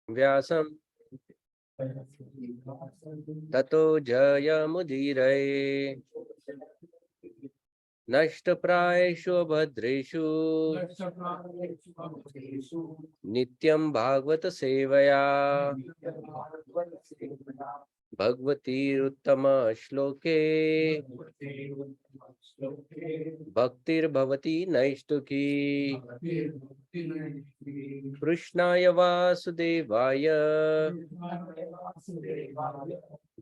व्यासं ततो जयमुदीरये। नष्टप्रायेषु भद्रेषु नित्यं भागवत सेवया भगवतीरुत्तम श्लोके भक्तिर्भवति नैष्टुकी। कृष्णाय वासुदेवाय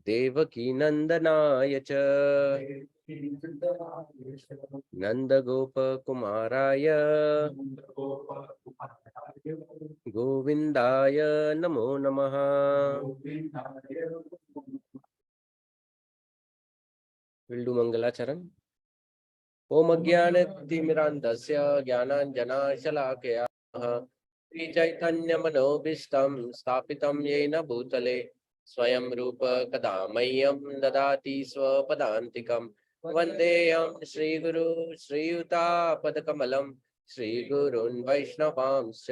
देवकी नंदनाय च नंदगोपकुमाराय गोविंदाय नमो नमः। विल डू मंगलाचरण। ओम अज्ञानतिमिरान्धस्य ज्ञानाञ्जनशलाकया श्रीचैतन्यमनोभीष्टं स्थापितं येन भूतले स्वयं रूप कदा मह्यं ददाति स्वपदान्तिकं। वन्देऽहं श्रीगुरु श्रीयुतापदकमलं श्रीगुरून् वैष्णवांश्च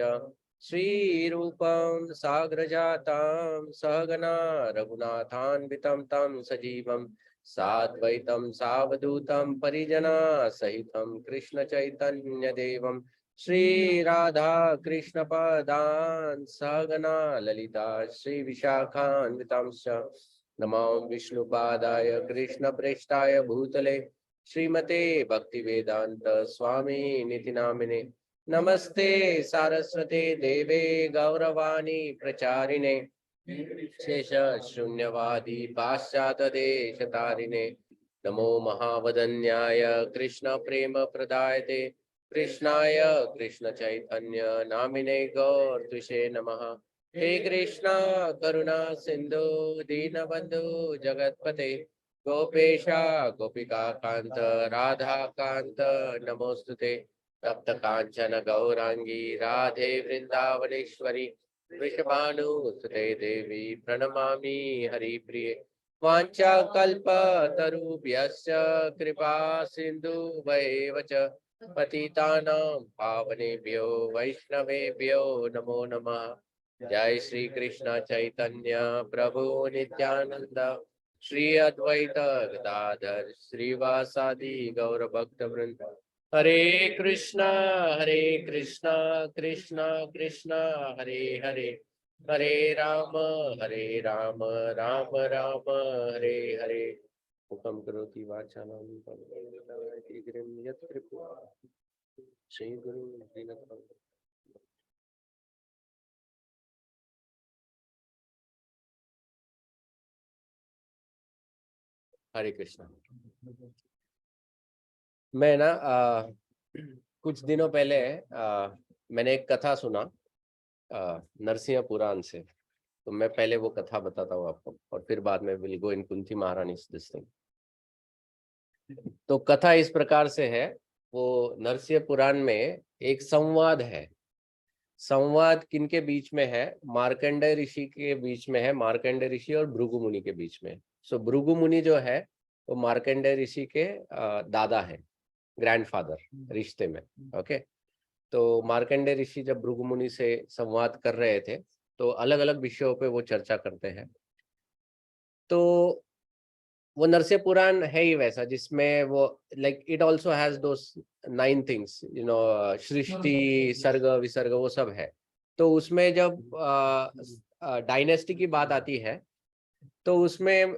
श्रीरूपं साग्रजातां सहगना रघुनाथान्वितं तं सजीवं साद्वैतं सावधूतं परिजना सहितं कृष्ण चैतन्य देवं श्री राधा कृष्ण पदान् सहगना ललिता श्री विशाखान्वितांश्च नमो विष्णुपादाय कृष्ण प्रेष्ठाय भूतले श्रीमते भक्तिवेदांत स्वामी निति नामिने। नमस्ते सारस्वते देवे गौरवाणी प्रचारिणे शेष शून्यवादी पाश्चात्य देश तारिणे। नमो महावदन्याय कृष्ण प्रेम प्रदायते कृष्णाय कृष्ण चैतन्य नामिने गौरतुषे नमः। हे कृष्ण करुणा सिंधु दीनबंधु जगतपते गोपेशा गोपिका कांत राधा कांत नमोस्तुते। तप्त कांचन गौरांगी राधे वृंदावनेश्वरी वृषभानुसुते देवी प्रणमामि हरिप्रिये। वाञ्छाकल्पतरुभ्यश्च कृपा सिन्धुभ्येव च पतितानां पावनेभ्यो वैष्णवेभ्यो नमो नमः। जय श्री कृष्ण चैतन्य प्रभु नित्यानंद श्री अद्वैत गदाधर श्रीवासादि गौर भक्त वृंद। हरे कृष्णा कृष्णा कृष्णा हरे हरे हरे राम राम राम हरे हरे। मुखं करोति वाचालं पङ्गुं यत्कृपया श्रीगुरुं दीनबन्धुं। हरे कृष्णा। मैं ना कुछ दिनों पहले मैंने एक कथा सुना नरसिंह पुराण से। तो मैं पहले वो कथा बताता हूँ आपको और फिर बाद में विल गो इन कुंती महारानी दिस थिंग। तो कथा इस प्रकार से है। वो नरसिंह पुराण में एक संवाद है। संवाद किनके बीच में है? मार्कंडेय ऋषि के बीच में है। मार्कंडेय ऋषि और भृगु मुनि के बीच में। सो भृगु मुनि जो है वो मार्कंडेय ऋषि के दादा है, ग्रैंडफादर रिश्ते में। ओके। तो मार्कंडेय ऋषि जब भृगु मुनि से संवाद कर रहे थे तो अलग अलग विषयों पे वो चर्चा करते हैं। तो वो नरसिंह पुराण है ही वैसा जिसमें वो like it also has those 9 things, you know, सृष्टि सर्ग विसर्ग वो सब है। तो उसमें जब डायनेस्टी की बात आती है तो उसमें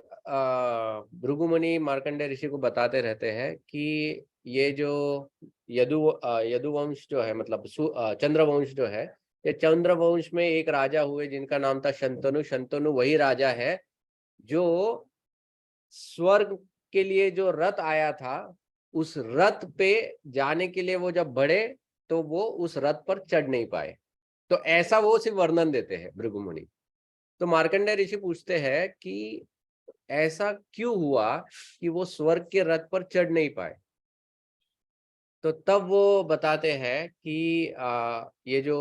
भृगु मुनि मार्कंडेय ऋषि को बताते रहते हैं कि ये जो यदुवंश जो है, मतलब चंद्रवंश जो है, ये चंद्रवंश में एक राजा हुए जिनका नाम था शंतनु। शंतनु वही राजा है जो स्वर्ग के लिए जो रथ आया था, उस रथ पे जाने के लिए वो जब बढ़े तो वो उस रथ पर चढ़ नहीं पाए। तो ऐसा वो सिर्फ वर्णन देते हैं भृगु मुनि। तो मार्कंडेय ऋषि पूछते हैं कि ऐसा क्यों हुआ कि वो स्वर्ग के रथ पर चढ़ नहीं पाए। तो तब वो बताते हैं कि ये जो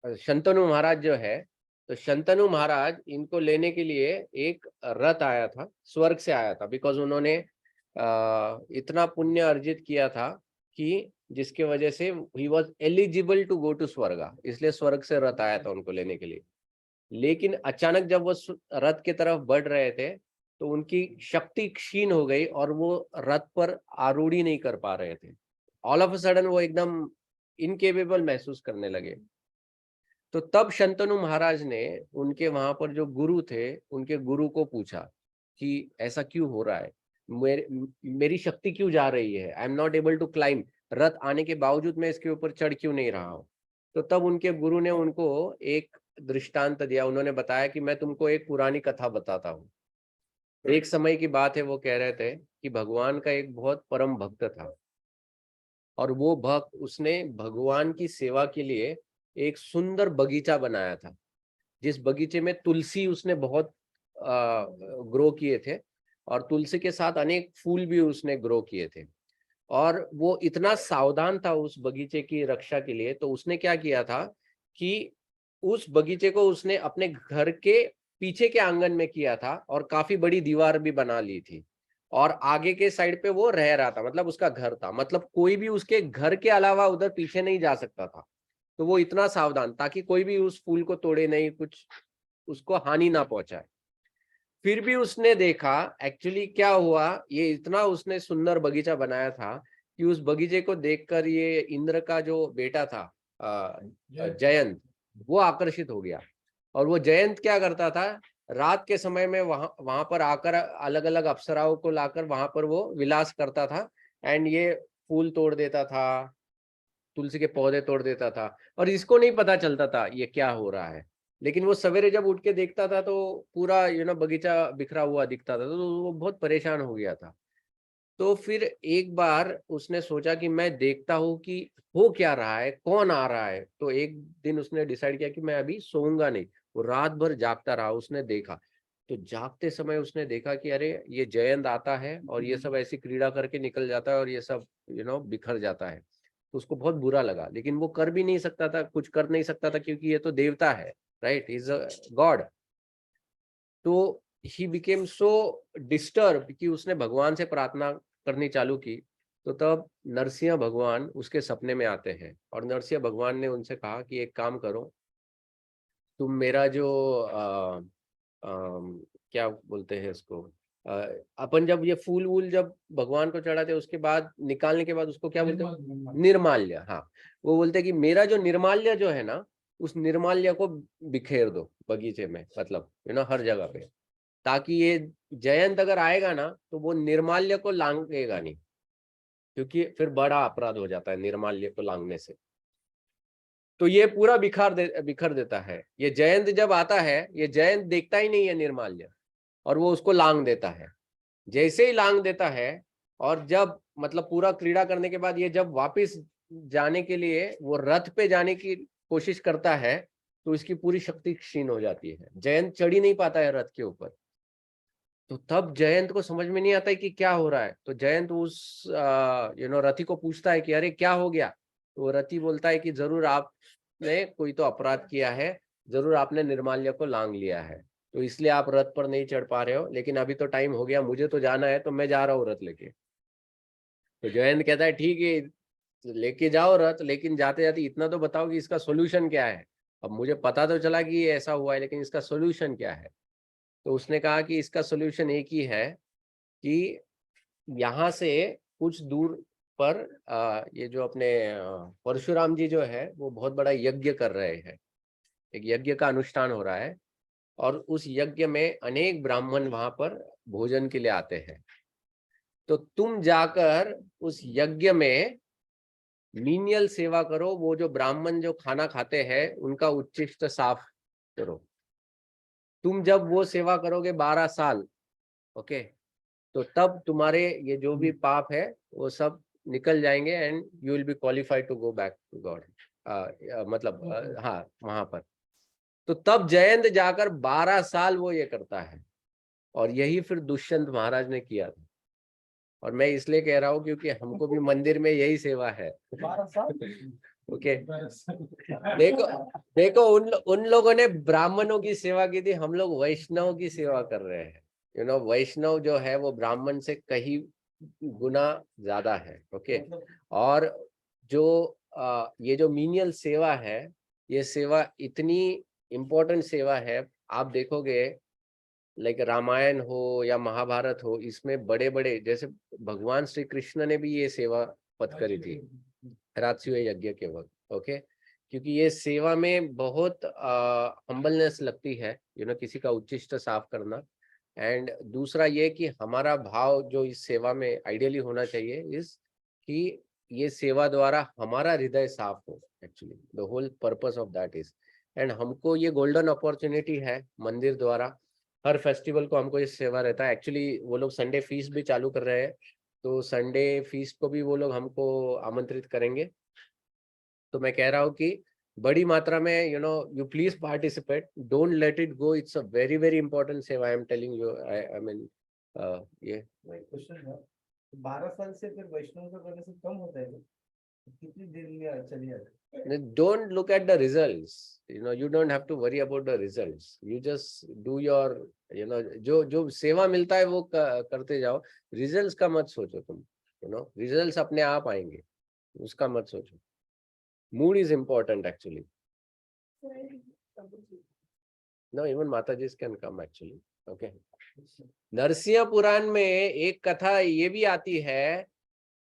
शंतनु महाराज जो है, तो शंतनु महाराज इनको लेने के लिए एक रथ आया था, स्वर्ग से आया था। बिकॉज उन्होंने इतना पुण्य अर्जित किया था कि जिसके वजह से ही was eligible to go to Swarga, इसलिए स्वर्ग से रथ आया था उनको लेने के लिए। लेकिन अचानक जब वो रथ की तरफ बढ़ रहे थे तो उनकी शक्ति क्षीण हो गई और वो रथ पर आरूढ़ ही नहीं कर पा रहे थे। ऑल ऑफ अ सडन वो एकदम इनकेपेबल महसूस करने लगे। तो तब शंतनु महाराज ने उनके वहां पर जो गुरु थे, उनके गुरु को पूछा कि ऐसा क्यों हो रहा है, मेरी शक्ति क्यों जा रही है, I am not able to climb, रथ आने के बावजूद मैं इसके ऊपर चढ़ क्यों नहीं रहा हूँ। तो तब उनके गुरु ने उनको एक दृष्टांत दिया। उन्होंने बताया कि मैं तुमको एक पुरानी कथा बताता हूँ। एक समय की बात है, वो कह रहे थे कि भगवान का एक बहुत परम भक्त था और वो भक्त, उसने भगवान की सेवा के लिए एक सुंदर बगीचा बनाया था, जिस बगीचे में तुलसी उसने बहुत ग्रो किए थे और तुलसी के साथ अनेक फूल भी उसने ग्रो किए थे। और वो इतना सावधान था उस बगीचे की रक्षा के लिए, तो उसने क्या किया था कि उस बगीचे को उसने अपने घर के पीछे के आंगन में किया था और काफी बड़ी दीवार भी बना ली थी और आगे के साइड पे वो रह रहा था, मतलब उसका घर था, मतलब कोई भी उसके घर के अलावा उधर पीछे नहीं जा सकता था। तो वो इतना सावधान ताकि कोई भी उस फूल को तोड़े नहीं, कुछ उसको हानि ना पहुंचाए। फिर भी उसने देखा एक्चुअली क्या हुआ, ये इतना उसने सुंदर बगीचा बनाया था कि उस बगीचे को देखकर ये इंद्र का जो बेटा था जयंत, वो आकर्षित हो गया। और वो जयंत क्या करता था, रात के समय में वहां पर आकर अलग अलग अप्सराओं को लाकर वहां पर वो विलास करता था एंड ये फूल तोड़ देता था, तुलसी के पौधे तोड़ देता था और इसको नहीं पता चलता था ये क्या हो रहा है। लेकिन वो सवेरे जब उठ के देखता था तो पूरा बगीचा बिखरा हुआ दिखता था, तो वो बहुत परेशान हो गया था। तो फिर एक बार उसने सोचा कि मैं देखता हूँ कि हो क्या रहा है, कौन आ रहा है। तो एक दिन उसने डिसाइड किया कि मैं अभी सोऊंगा नहीं। वो रात भर जागता रहा, उसने देखा। तो जागते समय उसने देखा कि अरे ये जयंत आता है और ये सब ऐसी क्रीड़ा करके निकल जाता है और ये सब बिखर जाता है। तो उसको बहुत बुरा लगा, लेकिन वो कर भी नहीं सकता था, कुछ कर नहीं सकता था क्योंकि ये तो देवता है, राइट, इज अ गॉड। तो ही बिकेम सो डिस्टर्ब कि उसने भगवान से प्रार्थना करनी चालू की। तो तब नरसिंह भगवान उसके सपने में आते हैं और नरसिंह भगवान ने उनसे कहा कि एक काम करो, तुम मेरा जो क्या बोलते हैं इसको, अ, अपन जब ये फूल वूल जब भगवान को चढ़ाते उसके बाद निकालने के बाद उसको क्या बोलते हैं, निर्माल्य। हाँ, वो बोलते हैं कि मेरा जो निर्माल्य जो है ना, उस निर्माल्य को बिखेर दो बगीचे में, मतलब हर जगह पे, ताकि ये जयंत अगर आएगा ना तो वो निर्माल्य को लांघेगा नहीं, क्योंकि फिर बड़ा अपराध हो जाता है निर्माल्य को लांघने से। तो ये पूरा बिखर देता है। ये जयंत जब आता है, ये जयंत देखता ही नहीं है निर्माल्य और वो उसको लांघ देता है। जैसे ही लांघ देता है और जब मतलब पूरा क्रीड़ा करने के बाद ये जब वापस जाने के लिए वो रथ पे जाने की कोशिश करता है, तो इसकी पूरी शक्ति क्षीण हो जाती है, जयंत चढ़ ही नहीं पाता है रथ के ऊपर। तो तब जयंत को समझ में नहीं आता है कि क्या हो रहा है। तो जयंत उस रथी को पूछता है कि अरे क्या हो गया। तो रथी बोलता है कि जरूर आपने कोई तो अपराध किया है, जरूर आपने निर्माल्य को लांघ लिया है, तो इसलिए आप रथ पर नहीं चढ़ पा रहे हो, लेकिन अभी तो टाइम हो गया, मुझे तो जाना है, तो मैं जा रहा हूँ रथ लेके। तो जयंत कहता है ठीक है, लेके जाओ रथ, लेकिन जाते जाते इतना तो बताओ कि इसका सोल्यूशन क्या है। अब मुझे पता तो चला कि ये ऐसा हुआ है, लेकिन इसका सोल्यूशन क्या है। तो उसने कहा कि इसका सोल्यूशन एक ही है कि यहाँ से कुछ दूर पर ये जो अपने परशुराम जी जो है वो बहुत बड़ा यज्ञ कर रहे हैं, एक यज्ञ का अनुष्ठान हो रहा है और उस यज्ञ में अनेक ब्राह्मण वहां पर भोजन के लिए आते हैं। तो तुम जाकर उस यज्ञ में मीनियल सेवा करो, वो जो ब्राह्मण जो खाना खाते हैं उनका उच्छिष्ट साफ करो। तुम जब वो सेवा करोगे 12 साल, ओके, तो तब तुम्हारे ये जो भी पाप है वो सब निकल जाएंगे and you will be qualified to go back to God, मतलब हाँ वहां पर। तो तब जयंत जाकर 12 साल वो ये करता है और यही फिर दुष्यंत महाराज ने किया था। और मैं इसलिए कह रहा हूँ क्योंकि हमको भी मंदिर में यही सेवा है। 12 साल ओके। देखो देखो उन लोगों ने ब्राह्मणों की सेवा की थी, हम लोग वैष्णव की सेवा कर रहे हैं। वैष्णव जो है वो ब्राह्मण से कहीं गुना ज्यादा है, ओके। और जो ये जो मीनियल सेवा है, ये सेवा इतनी इम्पोर्टेंट सेवा है। आप देखोगे लाइक रामायण हो या महाभारत हो, इसमें बड़े बड़े जैसे भगवान श्री कृष्ण ने भी ये सेवा पद करी थी राजसूय यज्ञ के वक्त। ओके, क्योंकि ये सेवा में बहुत हम्बलनेस लगती है, किसी का उच्चिष्ट साफ करना। एंड दूसरा ये कि हमारा भाव जो इस सेवा में आइडियली होना चाहिए इस कि ये सेवा द्वारा हमारा हृदय साफ हो। Actually the whole purpose of that is, and हमको ये गोल्डन अपॉर्चुनिटी है मंदिर द्वारा, हर फेस्टिवल को हमको ये सेवा रहता है। एक्चुअली वो लोग संडे फीस्ट भी चालू कर रहे हैं, तो संडे फीस्ट को भी वो लोग हमको आमंत्रित करेंगे। तो मैं कह रहा हूँ कि बड़ी मात्रा में you please participate, don't let it go, it's a very very important सेवा, I am telling you. I mean ये क्वेश्चन है, 12 साल से फिर वैष्णव का करने से कम होता है, कितनी देर में चली जाती है? don't look at the results, you don't have to worry about the results, you just do your जो जो सेवा मिलता है वो करते जाओ। रिजल्ट्स का मत सोचो तुम, रिजल्ट्स अपने आप आएंगे, उसका मत सोचो। Mood is important actually. No, even Mataji's can come actually. Okay. Narasimha Purana में एक कथा ये भी आती है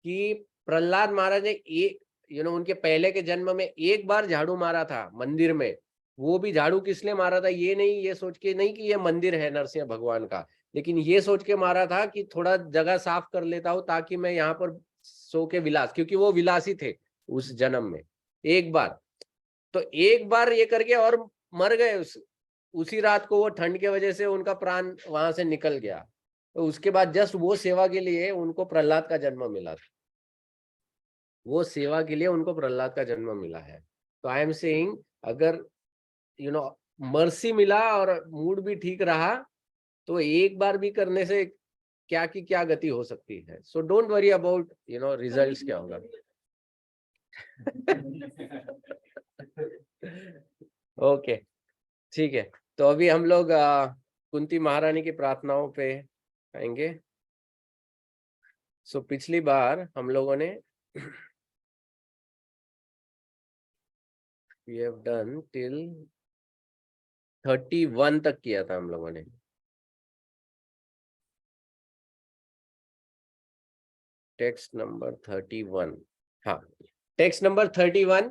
कि प्रहलाद महाराज ने एक उनके पहले के जन्म में एक बार झाड़ू मारा था मंदिर में। वो भी झाड़ू किस लिए मारा था, ये नहीं, ये सोच के नहीं कि ये मंदिर है नरसिंह भगवान का, लेकिन ये सोच के मारा था कि थोड़ा जगह साफ कर लेता हूँ ताकि मैं यहाँ पर सो के विलास, क्योंकि वो विलासी थे उस जन्म में। एक बार तो एक बार ये करके और मर गए। उसी रात को वो ठंड के वजह से उनका प्राण वहां से निकल गया। तो उसके बाद जस्ट वो सेवा के लिए उनको प्रहलाद का जन्म मिला था, वो सेवा के लिए उनको प्रहलाद का जन्म मिला है। तो आई एम सेइंग, अगर मर्सी मिला और मूड भी ठीक रहा तो एक बार भी करने से क्या की क्या गति हो सकती है। So don't worry about results क्या होगा। ओके, ठीक है। तो अभी हम लोग कुंती महारानी की प्रार्थनाओं पे आएंगे। सो पिछली बार हम लोगों ने we have done till 31 तक किया था हम लोगों ने। टेक्स्ट नंबर 31, हाँ, टेक्स्ट नंबर 31,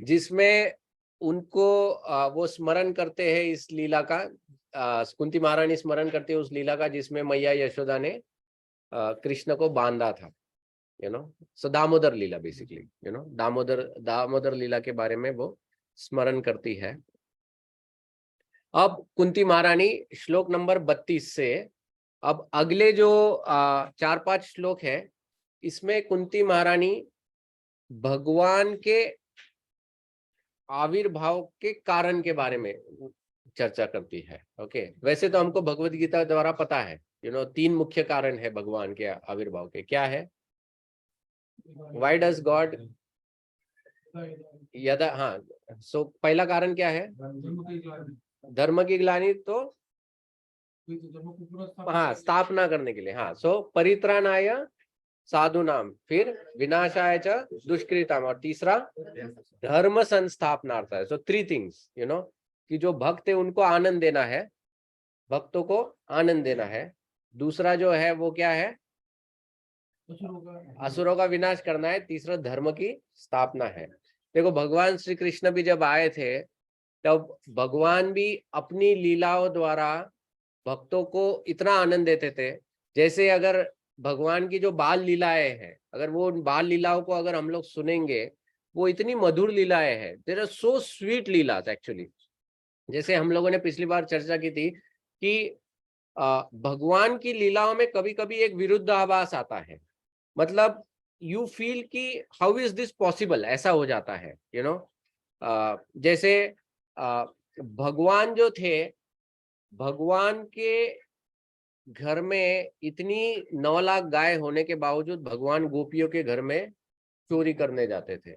जिसमें उनको वो स्मरण करते हैं इस लीला का, कुंती महारानी स्मरण करते हैं उस लीला का जिसमें मैया यशोदा ने कृष्ण को बांधा था। सो दामोदर लीला बेसिकली, दामोदर लीला के बारे में वो स्मरण करती है। अब कुंती महारानी श्लोक नंबर 32 से अब अगले जो 4-5 श्लोक है, इसमें कुंती महारानी भगवान के आविर्भाव के कारण के बारे में चर्चा करती है। ओके, वैसे तो हमको भगवत गीता द्वारा पता है 3 मुख्य कारण है भगवान के आविर्भाव के। क्या है? Why does God यदा, हाँ, सो पहला कारण क्या है? धर्म की ग्लानि, तो हाँ, स्थापना करने के लिए। हाँ, सो परित्राणाय साधु नाम, फिर विनाशाय च दुष्कृताम, और तीसरा धर्म संस्थापनार्थ है। सो 3 थिंग्स, कि जो भक्त है उनको आनंद देना है, भक्तों को आनंद देना है। दूसरा जो है वो क्या है? असुरों का विनाश करना है। तीसरा धर्म की स्थापना है। देखो, भगवान श्री कृष्ण भी जब आए थे तब भगवान भी अपनी लीलाओं द्वारा भक्तों को इतना आनंद देते थे। जैसे अगर भगवान की जो बाल लीलाएं हैं, अगर वो बाल लीलाओं को अगर हम लोग सुनेंगे, वो इतनी मधुर लीलाएं हैं, there are so sweet leelas actually. जैसे हम लोगों ने पिछली बार चर्चा की थी कि भगवान की लीलाओं में कभी कभी एक विरुद्धाभास आता है, मतलब यू फील कि हाउ इज दिस पॉसिबल, ऐसा हो जाता है। जैसे भगवान जो थे, भगवान के घर में इतनी 9 लाख गाय होने के बावजूद भगवान गोपियों के घर में चोरी करने जाते थे।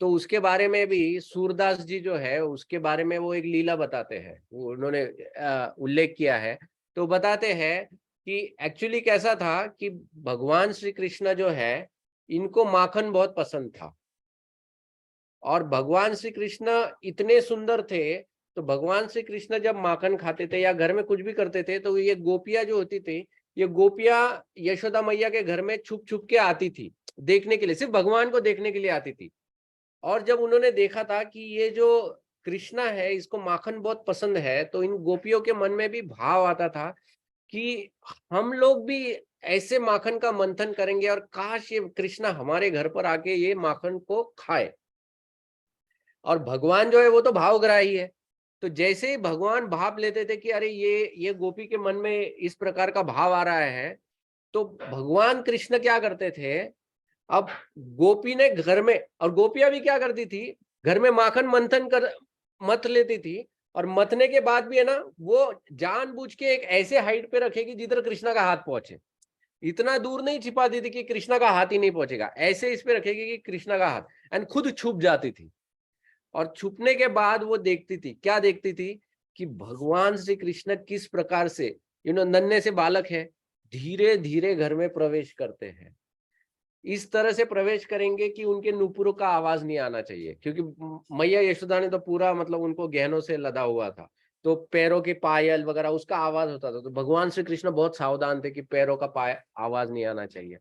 तो उसके बारे में भी सूरदास जी जो है, उसके बारे में वो एक लीला बताते हैं, वो उन्होंने उल्लेख किया है। तो बताते हैं कि एक्चुअली कैसा था कि भगवान श्री कृष्ण जो है, इनको माखन बहुत पसंद था। और भगवान श्री कृष्ण इतने सुंदर थे, तो भगवान श्री कृष्ण जब माखन खाते थे या घर में कुछ भी करते थे, तो ये गोपियां जो होती थी, ये गोपियां यशोदा मैया के घर में छुप छुप के आती थी देखने के लिए, सिर्फ भगवान को देखने के लिए आती थी। और जब उन्होंने देखा था कि ये जो कृष्णा है इसको माखन बहुत पसंद है, तो इन गोपियों के मन में भी भाव आता था कि हम लोग भी ऐसे माखन का मंथन करेंगे और काश ये कृष्णा हमारे घर पर आके ये माखन को खाए। और भगवान जो है वो तो भावग्राही है, तो जैसे ही भगवान भाप लेते थे कि अरे ये गोपी के मन में इस प्रकार का भाव आ रहा है, तो भगवान कृष्ण क्या करते थे, अब गोपी ने घर में, और गोपियां भी क्या करती थी, घर में माखन मंथन कर मथ लेती थी, और मथने के बाद भी है ना, वो जानबूझ के एक ऐसे हाइट पे रखेगी जिधर कृष्णा का हाथ पहुंचे, इतना दूर नहीं छिपाती थी कि कृष्णा का हाथ ही नहीं पहुंचेगा, ऐसे इस पे रखेगी कि कृष्णा का हाथ, एंड खुद छुप जाती थी। और छुपने के बाद वो देखती थी, क्या देखती थी, कि भगवान श्री कृष्ण किस प्रकार से नन्हे से बालक है, धीरे धीरे घर में प्रवेश करते हैं। इस तरह से प्रवेश करेंगे कि उनके नुपुरों का आवाज नहीं आना चाहिए, क्योंकि मैया यशोदा ने तो पूरा मतलब उनको गहनों से लदा हुआ था, तो पैरों के पायल वगैरह उसका आवाज होता था, तो भगवान श्री कृष्ण बहुत सावधान थे कि पैरों का आवाज नहीं आना चाहिए।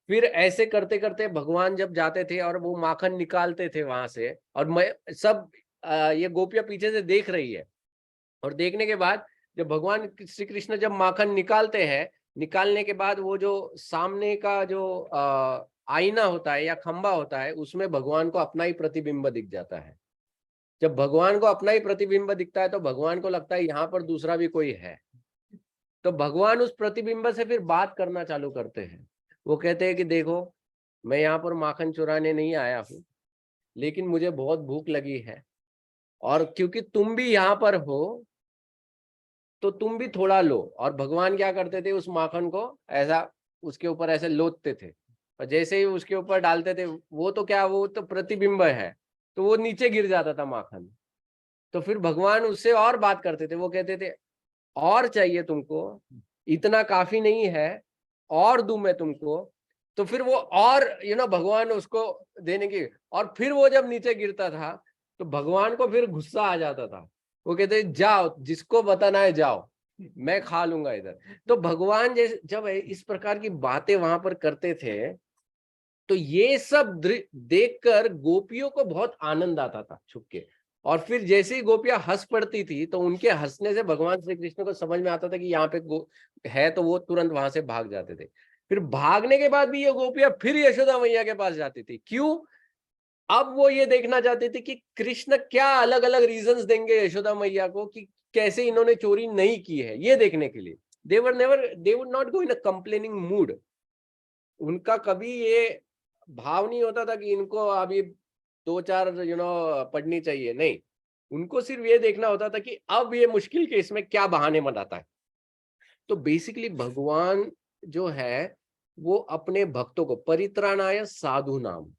फिर ऐसे करते करते भगवान जब जाते थे और वो माखन निकालते थे वहां से, और मैं सब ये गोपियां पीछे से देख रही है, और देखने के बाद जब भगवान श्री कृष्ण जब माखन निकालते हैं, निकालने के बाद वो जो सामने का जो आईना होता है या खंबा होता है, उसमें भगवान को अपना ही प्रतिबिंब दिख जाता है। जब भगवान को अपना ही प्रतिबिंब दिखता है तो भगवान को लगता है यहाँ पर दूसरा भी कोई है, तो भगवान उस प्रतिबिंब से फिर बात करना चालू करते हैं। वो कहते हैं कि देखो, मैं यहाँ पर माखन चुराने नहीं आया हूँ, लेकिन मुझे बहुत भूख लगी है, और क्योंकि तुम भी यहाँ पर हो तो तुम भी थोड़ा लो। और भगवान क्या करते थे, उस माखन को ऐसा उसके ऊपर ऐसे लोटते थे, और जैसे ही उसके ऊपर डालते थे, वो तो क्या, वो तो प्रतिबिंब है, तो वो नीचे गिर जाता था माखन। तो फिर भगवान उससे और बात करते थे, वो कहते थे और चाहिए तुमको, इतना काफी नहीं है, और दूं मैं तुमको। तो फिर वो और भगवान उसको देने की, और फिर वो जब नीचे गिरता था तो भगवान को फिर गुस्सा आ जाता था, वो कहते जाओ, जिसको बताना है जाओ, मैं खा लूंगा इधर। तो भगवान जैसे जब इस प्रकार की बातें वहां पर करते थे, तो ये सब देखकर गोपियों को बहुत आनंद आता था छुप के। और फिर जैसे ही गोपियां हंस पड़ती थी, तो उनके हंसने से भगवान श्री कृष्ण को समझ में आता था कि यहाँ पे है, तो वो तुरंत वहां से भाग जाते थे। फिर भागने के बाद भी ये गोपियां फिर यशोदा मैया के पास जाती थी। क्यों? अब वो ये देखना चाहते थे कि कृष्ण क्या अलग अलग रीजंस देंगे यशोदा मैया को कि कैसे इन्होंने चोरी नहीं की है, ये देखने के लिए। They would not go in a complaining mood. उनका कभी ये भाव नहीं होता था कि इनको अभी दो चार पढ़नी चाहिए, नहीं, उनको सिर्फ ये देखना होता था कि अब ये मुश्किल केस में क्या बहाने बनाता है। तो बेसिकली भगवान जो है वो अपने भक्तों को, परित्राणाय साधु नाम,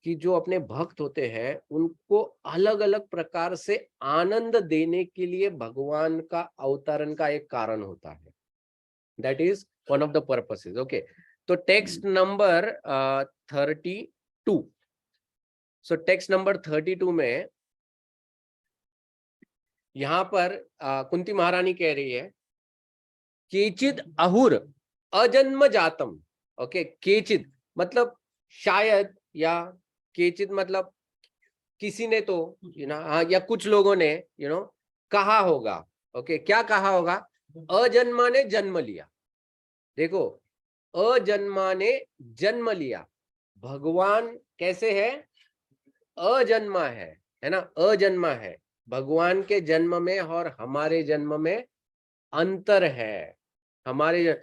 कि जो अपने भक्त होते हैं उनको अलग अलग प्रकार से आनंद देने के लिए भगवान का अवतरण का एक कारण होता है। That is one of the purposes. Okay, तो text number 32। So text number 32 में यहां पर कुंती महारानी कह रही है, केचिद अहुर अजन्म जातम। ओके, केचिद मतलब शायद, या केचिद मतलब किसी ने तो हाँ, या कुछ लोगों ने कहा होगा। ओके, क्या कहा होगा? अजन्मा ने जन्म लिया। देखो, अजन्मा ने जन्म लिया, भगवान कैसे है? अजन्मा है ना, अजन्मा है। भगवान के जन्म में और हमारे जन्म में अंतर है। हमारे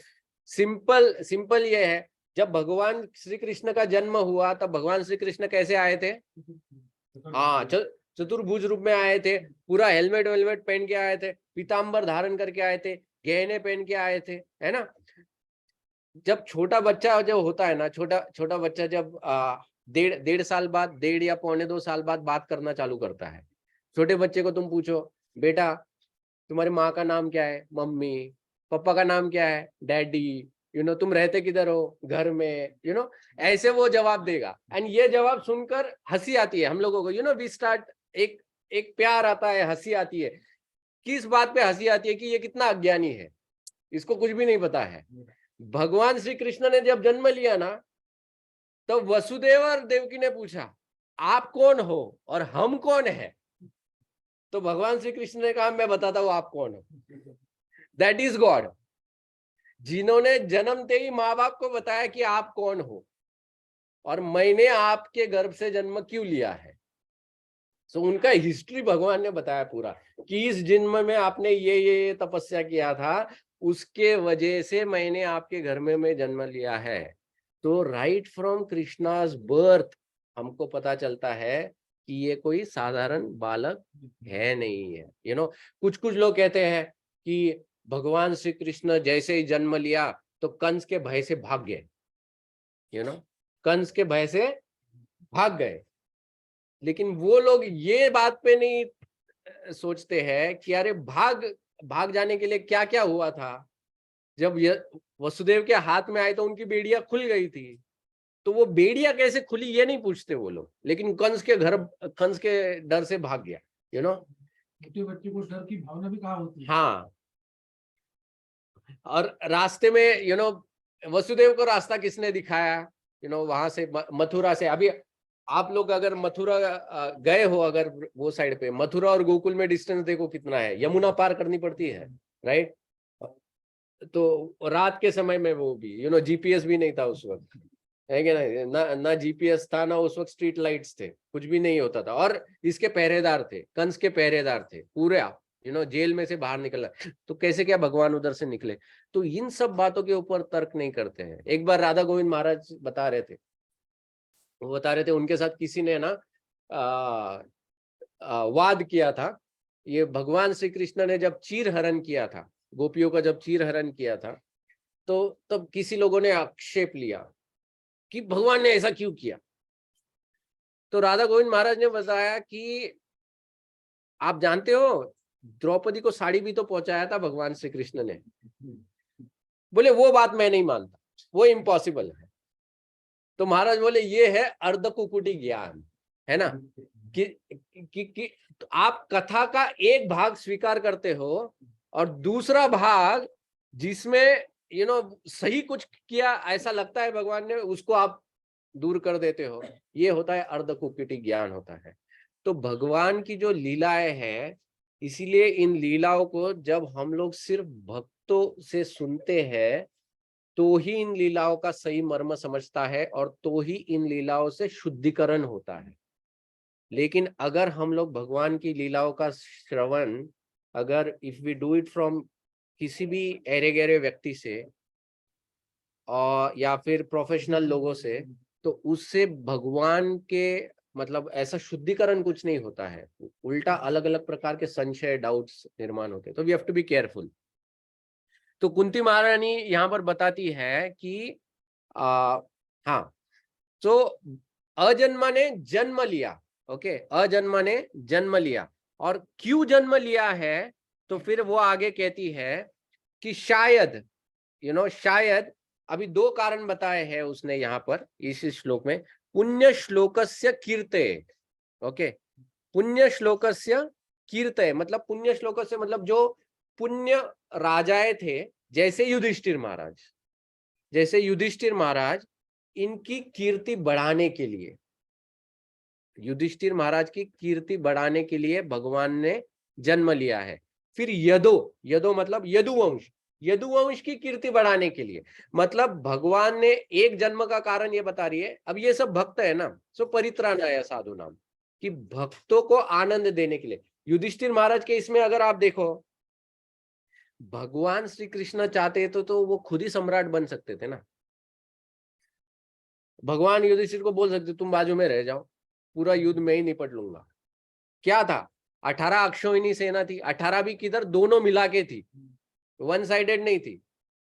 सिंपल सिंपल ये है, जब भगवान श्री कृष्ण का जन्म हुआ तब भगवान श्री कृष्ण कैसे आए थे? हाँ, चतुर्भुज रूप में आए थे, पूरा हेलमेट वेलमेट पहन के आए थे, पीताम्बर धारण करके आए थे, गहने पहन के आए थे, है ना। जब छोटा बच्चा जब होता है ना, छोटा छोटा बच्चा जब डेढ़ साल बाद, 1.5 या 1.25 साल बाद बात करना चालू करता है, छोटे बच्चे को तुम पूछो, बेटा तुम्हारी माँ का नाम क्या है? मम्मी। पापा का नाम क्या है? डैडी। तुम रहते किधर हो, घर में, ऐसे वो जवाब देगा। एंड ये जवाब सुनकर हंसी आती है हम लोगों को, वी स्टार्ट, एक प्यार आता है, हंसी आती है। किस बात पे हंसी आती है कि ये कितना अज्ञानी है, इसको कुछ भी नहीं पता है। भगवान श्री कृष्ण ने जब जन्म लिया ना, तो वसुदेव और देवकी ने पूछा आप कौन हो और हम कौन है? तो भगवान श्री कृष्ण ने कहा मैं बताता हूं आप कौन हो। दैट इज गॉड, जिन्होंने जन्मते ही माँ बाप को बताया कि आप कौन हो और मैंने आपके गर्भ से जन्म क्यों लिया है। सो उनका हिस्ट्री भगवान ने बताया पूरा कि इस जन्म में आपने ये तपस्या किया था, उसके वजह से मैंने आपके घर में जन्म लिया है। तो राइट फ्रॉम कृष्णाज बर्थ हमको पता चलता है कि ये कोई साधारण बालक है नहीं है। कुछ लोग कहते हैं कि भगवान श्री कृष्ण जैसे ही जन्म लिया तो कंस के भय से भाग गए, कंस के भय से भाग गए। लेकिन वो लोग ये बात पे नहीं सोचते हैं कि अरे भाग जाने के लिए क्या क्या हुआ था। जब वसुदेव के हाथ में आए तो उनकी बेड़ियां खुल गई थी, तो वो बेड़ियां कैसे खुली ये नहीं पूछते वो लोग, लेकिन कंस के डर से भाग गया। छोटे बच्चे को डर की भावना भी कहाँ होती है। हाँ, और रास्ते में वसुदेव को रास्ता किसने दिखाया, वहां से मथुरा से। अभी आप लोग अगर मथुरा गए हो, अगर वो साइड पे, मथुरा और गोकुल में डिस्टेंस देखो कितना है, यमुना पार करनी पड़ती है, राइट। तो रात के समय में वो भी जीपीएस भी नहीं था उस वक्त, है कि ना जीपीएस था, ना उस वक्त स्ट्रीट लाइट्स थे, कुछ भी नहीं होता था। और इसके पहरेदार थे, कंस के पहरेदार थे पूरे, जेल में से बाहर निकला, तो कैसे क्या भगवान उधर से निकले। तो इन सब बातों के ऊपर तर्क नहीं करते हैं। एक बार राधा गोविंद महाराज बता रहे थे, वो बता रहे थे उनके साथ किसी ने ना वाद किया था। ये भगवान श्री कृष्ण ने जब चीर हरण किया था, गोपियों का जब चीर हरण किया था, तो तब किसी लोगों ने आक्षेप लिया कि भगवान ने ऐसा क्यों किया। तो राधा गोविंद महाराज ने बताया कि आप जानते हो द्रौपदी को साड़ी भी तो पहुंचाया था भगवान श्री कृष्ण ने। बोले वो बात मैं नहीं मानता, वो इम्पॉसिबल है। तो महाराज बोले ये है अर्ध कुकुटी ज्ञान, है ना, कि तो आप कथा का एक भाग स्वीकार करते हो और दूसरा भाग जिसमें सही कुछ किया ऐसा लगता है भगवान ने, उसको आप दूर कर देते हो। ये होता है अर्ध कुकुटी ज्ञान होता है। तो भगवान की जो लीलाएं हैं, इसीलिए इन लीलाओं को जब हम लोग सिर्फ भक्तों से सुनते हैं तो ही इन लीलाओं का सही मर्म समझता है और तो ही इन लीलाओं से शुद्धिकरण होता है। लेकिन अगर हम लोग भगवान की लीलाओं का श्रवण, अगर if we do it from किसी भी एरे गहरे व्यक्ति से और या फिर प्रोफेशनल लोगों से, तो उससे भगवान के मतलब ऐसा शुद्धिकरण कुछ नहीं होता है, उल्टा अलग अलग प्रकार के संशय, डाउट्स निर्माण होते हैं। तो we have to be careful. तो कुंती महारानी यहाँ पर बताती है कि हाँ, तो अजन्मा ने जन्म लिया, ओके, अजन्मा ने जन्म लिया, और क्यों जन्म लिया है तो फिर वो आगे कहती है कि शायद शायद अभी दो कारण बताए हैं उसने यहाँ पर इस श्लोक में। पुण्य श्लोकस्य कीर्ते, ओके, पुण्य श्लोकस्य कीर्ते मतलब पुण्य श्लोकस्य मतलब जो पुण्य राजाएं थे, जैसे युधिष्ठिर महाराज, जैसे युधिष्ठिर महाराज, इनकी कीर्ति बढ़ाने के लिए, युधिष्ठिर महाराज की कीर्ति बढ़ाने के लिए भगवान ने जन्म लिया है। फिर यदो मतलब यदुवंश, यदुवंश की कीर्ति बढ़ाने के लिए, मतलब भगवान ने एक जन्म का कारण ये बता रही है। अब ये सब भक्त है ना, सो परित्राणाय साधु नाम, कि भक्तों को आनंद देने के लिए। युधिष्ठिर महाराज के इसमें अगर आप देखो, भगवान श्री कृष्ण चाहते तो वो खुद ही सम्राट बन सकते थे ना। भगवान युधिष्ठिर को बोल सकते तुम बाजू में रह जाओ, पूरा युद्ध में ही निपट लूंगा। क्या था, 18 अक्षौहिणी सेना थी, 18 भी किधर, दोनों मिला के थी, वन साइडेड नहीं थी।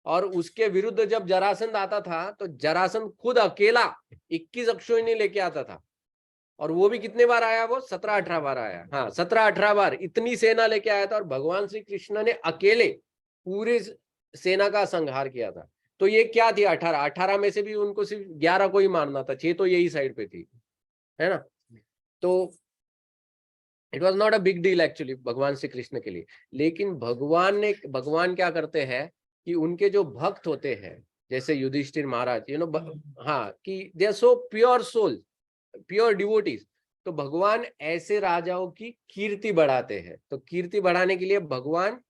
और उसके विरुद्ध जब जरासंध आता था तो जरासंध खुद अकेला 21 अक्षौहिणी लेके आता था, और वो भी कितने बार आया, वो 17-18 बार आया। हाँ, 17-18 बार इतनी सेना लेके आया था, और भगवान श्री कृष्ण ने अकेले पूरी सेना का संहार किया था। तो ये क्या थी, 18 में से भी उनको सिर्फ 11 को ही मारना था, 6 तो यही साइड पे थी, है ना। तो it was not a big deal actually भगवान श्री कृष्ण के लिए। लेकिन भगवान क्या करते हैं कि उनके जो भक्त होते हैं जैसे युधिष्ठिर महाराज, हाँ, कि they are so pure soul, pure devotees, तो भगवान ऐसे राजाओं की कीर्ति बढ़ाते हैं। तो कीर्ति बढ़ाने के लिए भगवान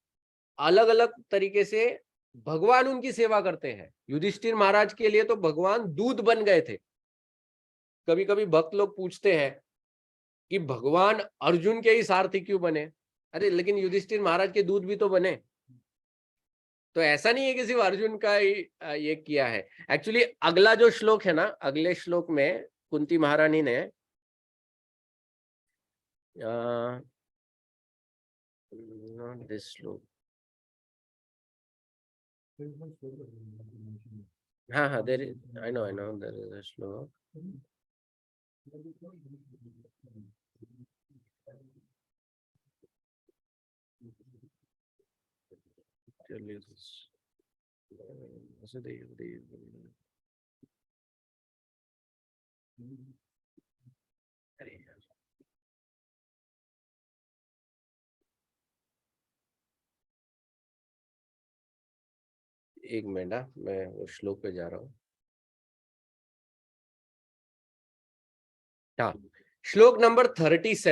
अलग अलग तरीके से भगवान उनकी सेवा करते हैं। युधिष्ठिर महाराज के लिए तो भगवान दूध बन गए थे। कभी कभी भक्त लोग पूछते हैं कि भगवान अर्जुन के ही सारथी क्यों बने, अरे लेकिन युधिष्ठिर महाराज के दूध भी तो बने। तो ऐसा नहीं है कि सिर्फ अर्जुन का ही ये किया है। एक्चुअली अगला जो श्लोक है ना, अगले श्लोक में कुंती महारानी ने नॉट दिस श्लोक, हाँ हाँ, there is, I know there is a shloka, एक मिनट, मैं वो श्लोक पे जा रहा हूँ। हाँ, श्लोक नंबर 37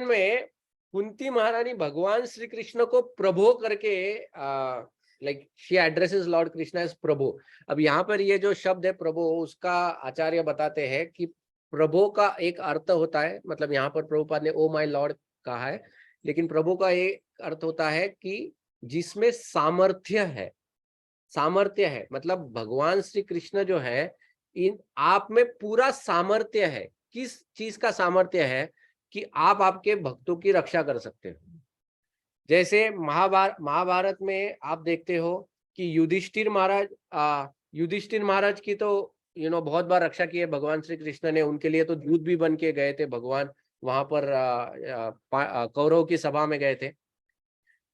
में कुंती महारानी भगवान श्री कृष्ण को प्रभो करके, like she addresses Lord Krishna as Prabho. अब यहाँ पर ये जो शब्द है प्रभो, उसका आचार्य बताते हैं कि प्रभो का एक अर्थ होता है, मतलब यहाँ पर प्रभुपाद ने ओ माय लॉर्ड कहा है, लेकिन प्रभु का एक अर्थ होता है कि जिसमें सामर्थ्य है। सामर्थ्य है मतलब भगवान श्री कृष्ण जो है, इन आप में पूरा सामर्थ्य है। किस चीज का सामर्थ्य है कि आप आपके भक्तों की रक्षा कर सकते हो। जैसे महाभारत में आप देखते हो कि युधिष्ठिर महाराज की तो बहुत बार रक्षा की है भगवान श्री कृष्ण ने। उनके लिए तो दूत भी बन के गए थे भगवान, वहां पर कौरव की सभा में गए थे।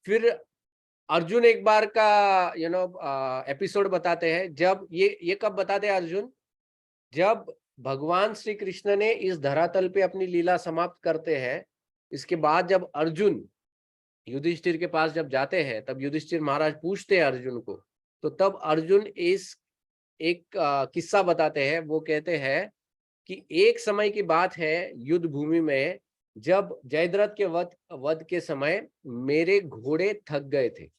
फिर अर्जुन एक बार का एपिसोड बताते हैं, जब ये कब बताते हैं अर्जुन, जब भगवान श्री कृष्ण ने इस धरातल पे अपनी लीला समाप्त करते हैं। इसके बाद जब अर्जुन युधिष्ठिर के पास जब जाते हैं, तब युधिष्ठिर महाराज पूछते हैं अर्जुन को, तो तब अर्जुन इस एक किस्सा बताते हैं। वो कहते हैं कि एक समय की बात है युद्ध भूमि में, जब जयद्रथ के वध के समय मेरे घोड़े थक गए थे।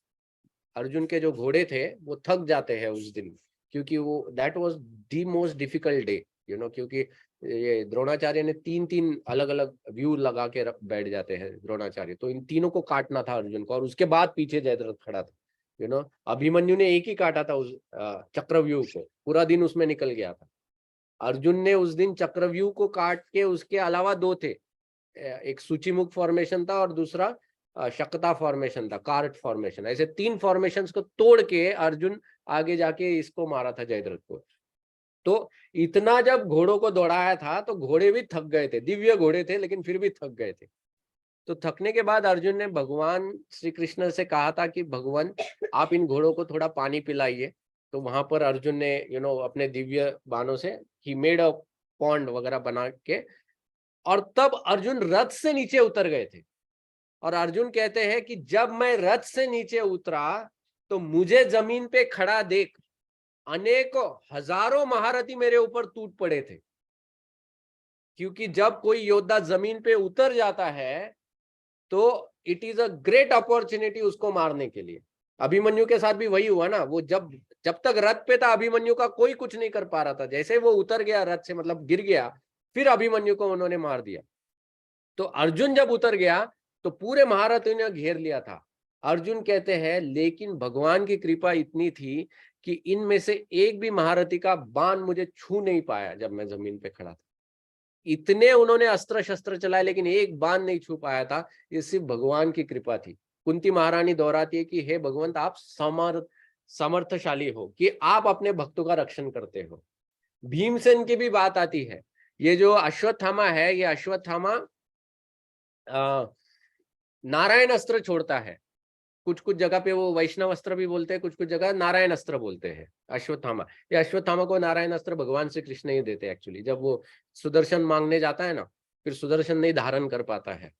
अर्जुन के जो घोड़े थे वो थक जाते हैं उस दिन, क्योंकि वो that was the most difficult day, क्योंकि ये द्रोणाचार्य ने 3 अलग अलग व्यू लगा के बैठ जाते हैं द्रोणाचार्य, तो इन तीनों को काटना था अर्जुन को, और उसके बाद पीछे जयद्रथ खड़ा था। अभिमन्यु ने एक ही काटा था उस चक्रव्यूह को, पूरा दिन उसमें निकल गया था। अर्जुन ने उस दिन चक्रव्यूह को काट के, उसके अलावा 2 थे, एक सूचीमुख फॉर्मेशन था और दूसरा शकता फॉर्मेशन था, कार्ट फॉर्मेशन। ऐसे 3 फॉर्मेशंस को तोड़ के अर्जुन आगे जाके इसको मारा था जयद्रथ को। तो इतना जब घोड़ों को दौड़ाया था तो घोड़े भी थक गए थे, दिव्य घोड़े थे लेकिन फिर भी थक गए थे। तो थकने के बाद अर्जुन ने भगवान श्री कृष्ण से कहा था कि भगवान आप इन घोड़ों को थोड़ा पानी पिलाइए। तो वहां पर अर्जुन ने अपने दिव्य बाणों से ही मेड अ पॉन्ड वगैरह बना के, और तब अर्जुन रथ से नीचे उतर गए थे। और अर्जुन कहते हैं कि जब मैं रथ से नीचे उतरा तो मुझे जमीन पे खड़ा देख अनेकों हजारों महारथी मेरे ऊपर टूट पड़े थे। क्योंकि जब कोई योद्धा जमीन पे उतर जाता है तो it is a great opportunity उसको मारने के लिए। अभिमन्यु के साथ भी वही हुआ ना, वो जब तक रथ पे था अभिमन्यु का कोई कुछ नहीं कर पा रहा था, जैसे वो उतर गया रथ से, मतलब गिर गया, फिर अभिमन्यु को उन्होंने मार दिया। तो अर्जुन जब उतर गया तो पूरे महारथियों ने घेर लिया था। अर्जुन कहते हैं लेकिन भगवान की कृपा इतनी थी कि इनमें से एक भी महारथी का बाण मुझे छू नहीं पाया जब मैं जमीन पे खड़ा था। इतने उन्होंने अस्त्र शस्त्र चलाए लेकिन एक बाण नहीं छू पाया था, ये सिर्फ भगवान की कृपा थी। कुंती महारानी दोहराती है कि हे भगवंत, आप समर्थशाली हो कि आप अपने भक्तों का रक्षण करते हो। भीमसेन की भी बात आती है। ये जो अश्वत्थामा है, ये अश्वत्थामा नारायण अस्त्र छोड़ता है। कुछ कुछ जगह पे वो वैष्णव अस्त्र भी बोलते हैं, कुछ कुछ जगह नारायण अस्त्र बोलते हैं अश्वत्थामा। ये अश्वत्थामा को नारायण अस्त्र भगवान श्री कृष्ण ही देते हैं एक्चुअली। जब वो सुदर्शन मांगने जाता है ना, फिर सुदर्शन नहीं धारण कर पाता है,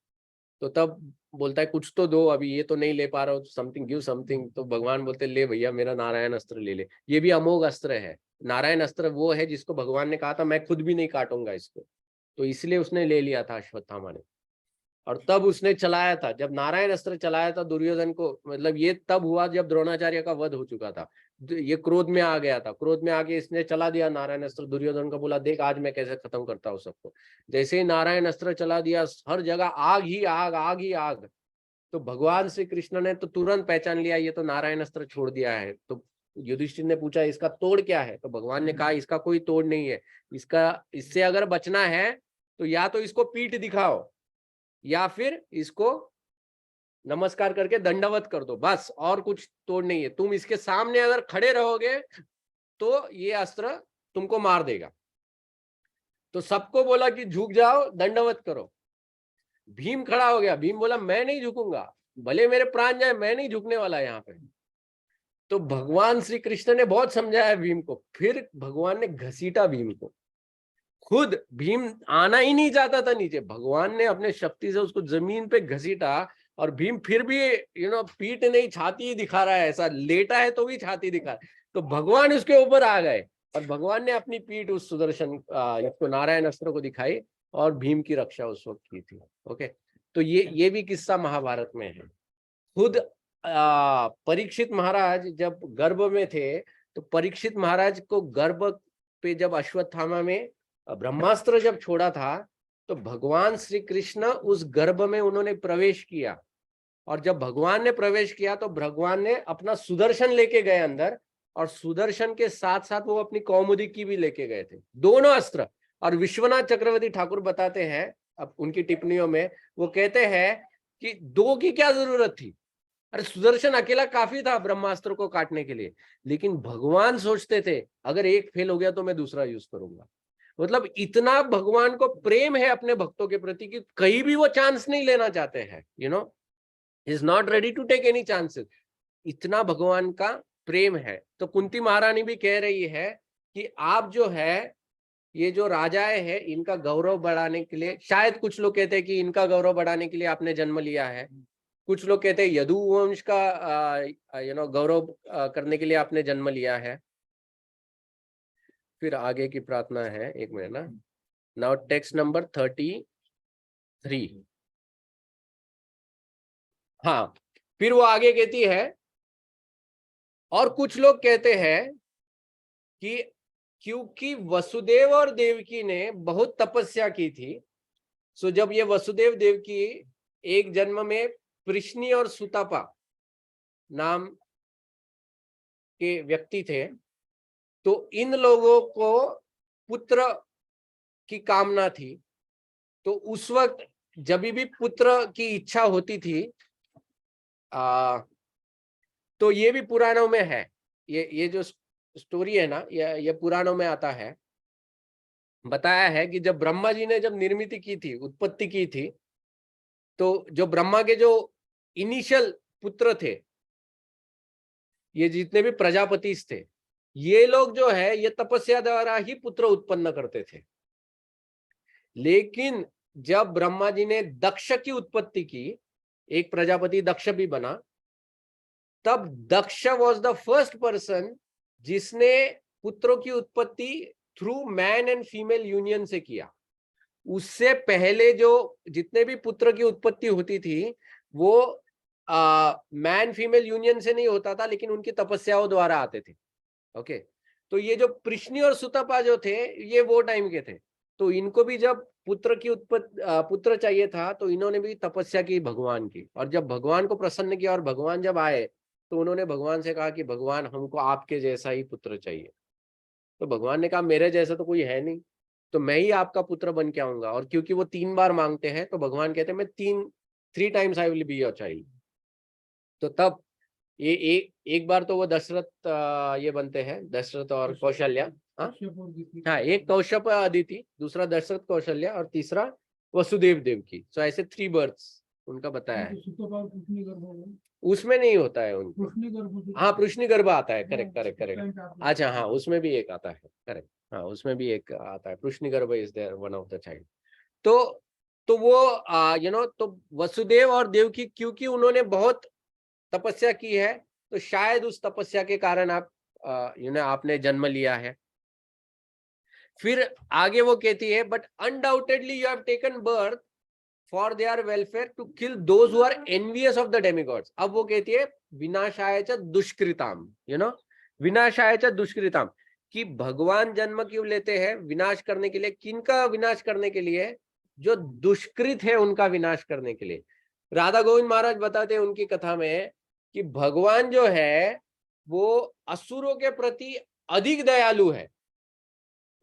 तो तब बोलता है कुछ तो दो, अभी ये तो नहीं ले पा रहा हूँ, समथिंग गिव समथिंग। तो भगवान बोलते ले भैया मेरा नारायण अस्त्र ले ले, ये भी अमोघ अस्त्र है। नारायण अस्त्र वो है जिसको भगवान ने कहा था मैं खुद भी नहीं काटूंगा इसको, तो इसलिए उसने ले लिया था अश्वत्थामा ने। और तब उसने चलाया था, जब नारायण अस्त्र चलाया था दुर्योधन को, मतलब ये तब हुआ जब द्रोणाचार्य का वध हो चुका था। ये क्रोध में आ गया था, क्रोध में आके इसने चला दिया नारायण अस्त्र। दुर्योधन को बोला देख आज मैं कैसे खत्म करता हूँ सबको। जैसे ही नारायण अस्त्र चला दिया, हर जगह आग ही आग, आग ही आग। तो भगवान श्री कृष्ण ने तो तुरंत पहचान लिया ये तो नारायण अस्त्र छोड़ दिया है। तो युधिष्ठिर ने पूछा इसका तोड़ क्या है, तो भगवान ने कहा इसका कोई तोड़ नहीं है, इससे अगर बचना है तो या तो इसको पीठ दिखाओ या फिर इसको नमस्कार करके दंडवत कर दो, बस और कुछ तोड़ नहीं है। तुम इसके सामने अगर खड़े रहोगे तो ये अस्त्र तुमको मार देगा। तो सबको बोला कि झुक जाओ, दंडवत करो। भीम खड़ा हो गया, भीम बोला मैं नहीं झुकूंगा, भले मेरे प्राण जाए मैं नहीं झुकने वाला यहाँ पे। तो भगवान श्री कृष्ण ने बहुत समझाया भीम को, फिर भगवान ने घसीटा भीम को। खुद भीम आना ही नहीं चाहता था नीचे, भगवान ने अपने शक्ति से उसको जमीन पे घसीटा। और भीम फिर भी पीठ नहीं छाती ही दिखा रहा है, ऐसा लेटा है तो भी छाती दिखा रहा है। तो भगवान उसके ऊपर आ गए और भगवान ने अपनी पीठ उस सुदर्शन इसको नारायण अस्त्र को दिखाई और भीम की रक्षा उस वक्त की थी। ओके, तो ये भी किस्सा महाभारत में है। खुद परीक्षित महाराज जब गर्भ में थे, तो परीक्षित महाराज को गर्भ पे जब अश्वत्थामा में ब्रह्मास्त्र जब छोड़ा था, तो भगवान श्री कृष्ण उस गर्भ में उन्होंने प्रवेश किया। और जब भगवान ने प्रवेश किया तो भगवान ने अपना सुदर्शन लेके गए अंदर, और सुदर्शन के साथ साथ वो अपनी कौमुदी की भी लेके गए थे, दोनों अस्त्र। और विश्वनाथ चक्रवर्ती ठाकुर बताते हैं अब उनकी टिप्पणियों में, वो कहते हैं कि दो की क्या जरूरत थी, अरे सुदर्शन अकेला काफी था ब्रह्मास्त्र को काटने के लिए। लेकिन भगवान सोचते थे अगर एक फेल हो गया तो मैं दूसरा यूज करूंगा। मतलब इतना भगवान को प्रेम है अपने भक्तों के प्रति कि कहीं भी वो चांस नहीं लेना चाहते हैं, is not ready to take any chances. इतना भगवान का प्रेम है। तो कुंती महारानी भी कह रही है कि आप जो है, ये जो राजाएं हैं इनका गौरव बढ़ाने के लिए, शायद कुछ लोग कहते हैं कि इनका गौरव बढ़ाने के लिए आपने जन्म लिया है, कुछ लोग कहते हैं यदुवंश का गौरव करने के लिए आपने जन्म लिया है। फिर आगे की प्रार्थना है, एक मिनट ना, नाउ टेक्स्ट नंबर 33। हाँ, फिर वो आगे कहती है और कुछ लोग कहते हैं कि क्योंकि वसुदेव और देवकी ने बहुत तपस्या की थी, सो जब ये वसुदेव देवकी एक जन्म में कृष्णी और सुतपा नाम के व्यक्ति थे, तो इन लोगों को पुत्र की कामना थी। तो उस वक्त जब भी पुत्र की इच्छा होती थी, तो ये भी पुराणों में है, ये जो स्टोरी है ना, ये पुराणों में आता है। बताया है कि जब ब्रह्मा जी ने जब निर्मित की थी, उत्पत्ति की थी, तो जो ब्रह्मा के जो इनिशियल पुत्र थे, ये जितने भी प्रजापति थे, ये लोग जो है ये तपस्या द्वारा ही पुत्र उत्पन्न करते थे। लेकिन जब ब्रह्मा जी ने दक्ष की उत्पत्ति की, एक प्रजापति दक्ष भी बना, तब दक्ष वॉज द फर्स्ट पर्सन जिसने पुत्रों की उत्पत्ति through man and female union से किया। उससे पहले जो जितने भी पुत्र की उत्पत्ति होती थी वो मैन फीमेल यूनियन से नहीं होता था, लेकिन उनकी तपस्याओं द्वारा आते थे। ओके, तो ये जो कृष्णी और सुतपा जो थे ये वो टाइम के थे, तो इनको भी जब पुत्र चाहिए था तो इन्होंने भी तपस्या की भगवान की। और जब भगवान को प्रसन्न किया और भगवान जब आए तो उन्होंने भगवान से कहा कि भगवान हमको आपके जैसा ही पुत्र चाहिए। तो भगवान ने कहा मेरे जैसा तो कोई है नहीं, तो मैं ही आपका पुत्र बन के आऊंगा। और क्योंकि वो 3 बार मांगते हैं तो भगवान कहते हैं मैं 3 times I will be your child. तो तब ये एक बार तो वो दशरथ ये बनते हैं, दशरथ और कौशल्या। हाँ, एक कौशप अदिति, दूसरा दशरथ कौशल्या और तीसरा वसुदेव देवकी। सो ऐसे 3 बर्थ्स उनका बताया है। सूत्रपाल कृष्णगर्भ होगा। उसमें नहीं होता है उनको। कृष्णगर्भ हाँ पृश्निगर्भ आता है, करेक्ट करेक्ट हाँ, करेक्ट। आप अच्छा हाँ उसमें भी एक आता है, करेक्ट। हाँ उसमें भी एक आता है, Prishnigarbha is there one of the child. तो वो तो वसुदेव और देवकी क्योंकि उन्होंने बहुत तपस्या की है, तो शायद उस तपस्या के कारण आप आपने जन्म लिया है। फिर आगे वो कहती है but undoubtedly you have taken birth for their welfare to kill those who are envious of the demigods. अब वो कहती है विनाशाय च दुष्कृताम, विनाशाय च दुष्कृताम, कि भगवान जन्म क्यों लेते हैं? विनाश करने के लिए। किनका विनाश करने के लिए? जो दुष्कृत है उनका विनाश करने के लिए। राधा गोविंद महाराज बताते हैं उनकी कथा में कि भगवान जो है वो असुरों के प्रति अधिक दयालु है।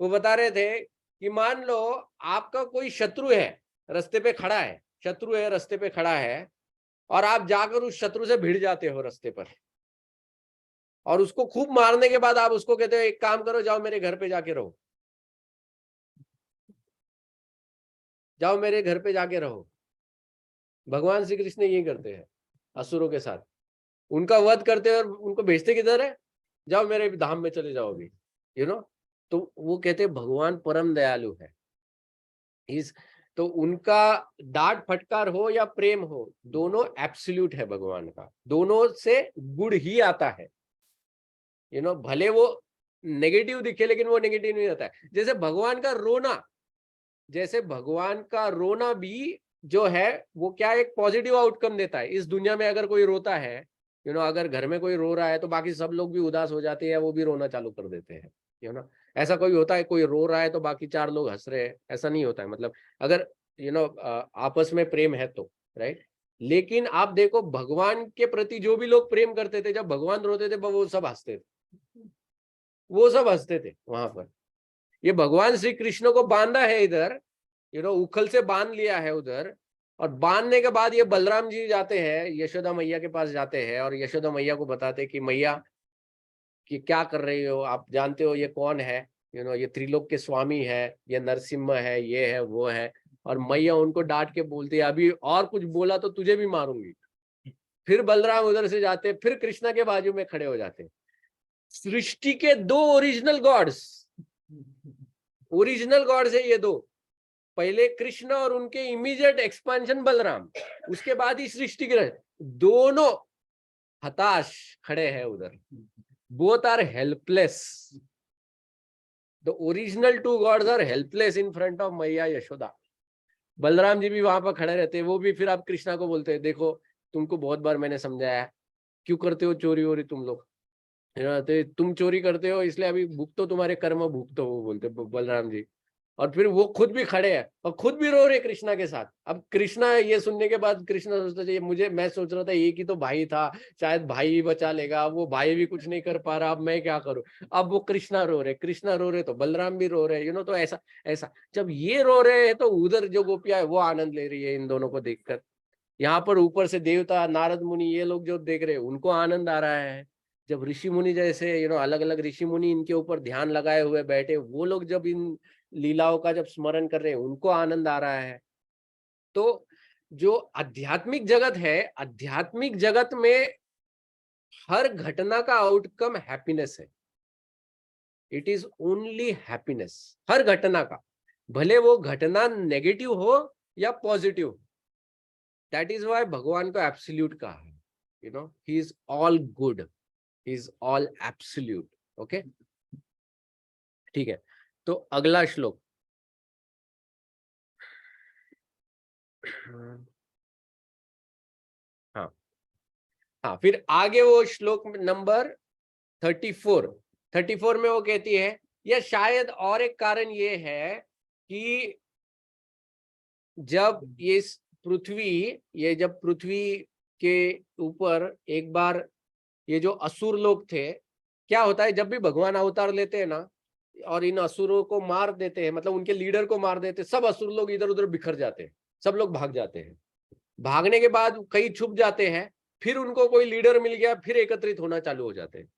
वो बता रहे थे कि मान लो आपका कोई शत्रु है, रास्ते पे खड़ा है, शत्रु है रास्ते पे खड़ा है, और आप जाकर उस शत्रु से भिड़ जाते हो रास्ते पर, और उसको खूब मारने के बाद आप उसको कहते हो एक काम करो, जाओ मेरे घर पे जाके रहो, जाओ मेरे घर पे जाके रहो। भगवान श्री कृष्ण ये करते हैं असुरों के साथ, उनका वध करते हैं और उनको भेजते किधर है? जाओ मेरे धाम में चले जाओ अभी, तो वो कहते हैं भगवान परम दयालु है। इस तो उनका डांट फटकार हो या प्रेम हो, दोनों एब्सोल्यूट है भगवान का, दोनों से गुड ही आता है। भले वो नेगेटिव दिखे लेकिन वो नेगेटिव नहीं आता है। जैसे भगवान का रोना, जैसे भगवान का रोना भी जो है वो क्या एक पॉजिटिव आउटकम देता है। इस दुनिया में अगर कोई रोता है, अगर घर में कोई रो रहा है तो बाकी सब लोग भी उदास हो जाते हैं, वो भी रोना चालू कर देते हैं। ऐसा कोई होता है कोई रो रहा है तो बाकी 4 लोग हंस रहे हैं? ऐसा नहीं होता है। मतलब अगर आपस में प्रेम है तो, राइट। लेकिन आप देखो भगवान के प्रति जो भी लोग प्रेम करते थे, जब भगवान रोते थे वो सब हंसते थे, वो सब हंसते थे वहां पर। ये भगवान श्री कृष्ण को बांधा है इधर, उखल से बांध लिया है उधर, और बांधने के बाद ये बलराम जी जाते हैं यशोदा मैया के पास जाते हैं, और यशोदा मैया को बताते कि मैया कि क्या कर रही हो, आप जानते हो ये कौन है, ये त्रिलोक के स्वामी है, ये नरसिम्हा है, ये है वो है। और मैया उनको डांट के बोलती है अभी और कुछ बोला तो तुझे भी मारूंगी। फिर बलराम उधर से जाते, फिर कृष्णा के बाजू में खड़े हो जाते। सृष्टि के 2 ओरिजिनल गॉड्स है ये 2। पहले कृष्ण और उनके इमीडिएट एक्सपेंशन बलराम, उसके बाद ही सृष्टि के दोनों हताश खड़े हैं उधर। Both are helpless. The original 2 gods are helpless in front of Maiya Yashoda. Balram ji भी वहां पर खड़े रहते हैं, वो भी फिर आप कृष्णा को बोलते हैं देखो तुमको बहुत बार मैंने समझाया, क्यों करते हो चोरी वोरी तुम लोग, तो तुम चोरी करते हो इसलिए अभी भुगतो, तुम्हारे कर्म भुगतो, वो बोलते बलराम जी। और फिर वो खुद भी खड़े हैं और खुद भी रो रहे कृष्णा के साथ। अब कृष्णा ये सुनने के बाद कृष्णा सोचता चाहिए मैं सोच रहा था एक ही तो भाई था, शायद भाई ही बचा लेगा, वो भाई भी कुछ नहीं कर पा रहा, अब मैं क्या करूं। अब वो कृष्णा रो रहे तो बलराम भी रो रहे, तो ऐसा ऐसा जब ये रो रहे हैं तो उधर जो गोपियां है वो आनंद ले रही है इन दोनों को देखकर। यहाँ पर ऊपर से देवता नारद मुनि ये लोग जो देख रहे हैं उनको आनंद आ रहा है। जब ऋषि मुनि जैसे अलग अलग ऋषि मुनि इनके ऊपर ध्यान लगाए हुए बैठे, वो लोग जब इन लीलाओं का जब स्मरण कर रहे हैं उनको आनंद आ रहा है। तो जो आध्यात्मिक जगत है, आध्यात्मिक जगत में हर घटना का आउटकम हैप्पीनेस है। इट इज ओनली हैप्पीनेस हर घटना का, भले वो घटना नेगेटिव हो या पॉजिटिव। दैट इज वाई भगवान को एब्सोल्यूट कहा है। He is all good, he is all absolute. Okay ठीक है, तो अगला श्लोक। हाँ हाँ, फिर आगे वो श्लोक नंबर 34 में वो कहती है या शायद और एक कारण ये है कि जब जब पृथ्वी के ऊपर एक बार ये जो असुर लोग थे, क्या होता है जब भी भगवान अवतार लेते हैं ना और इन असुरों को मार देते हैं, मतलब उनके लीडर को मार देते हैं, सब असुर लोग इधर उधर बिखर जाते हैं, सब लोग भाग जाते हैं। भागने के बाद कई छुप जाते हैं, फिर उनको कोई लीडर मिल गया, फिर एकत्रित होना चालू हो जाते हैं।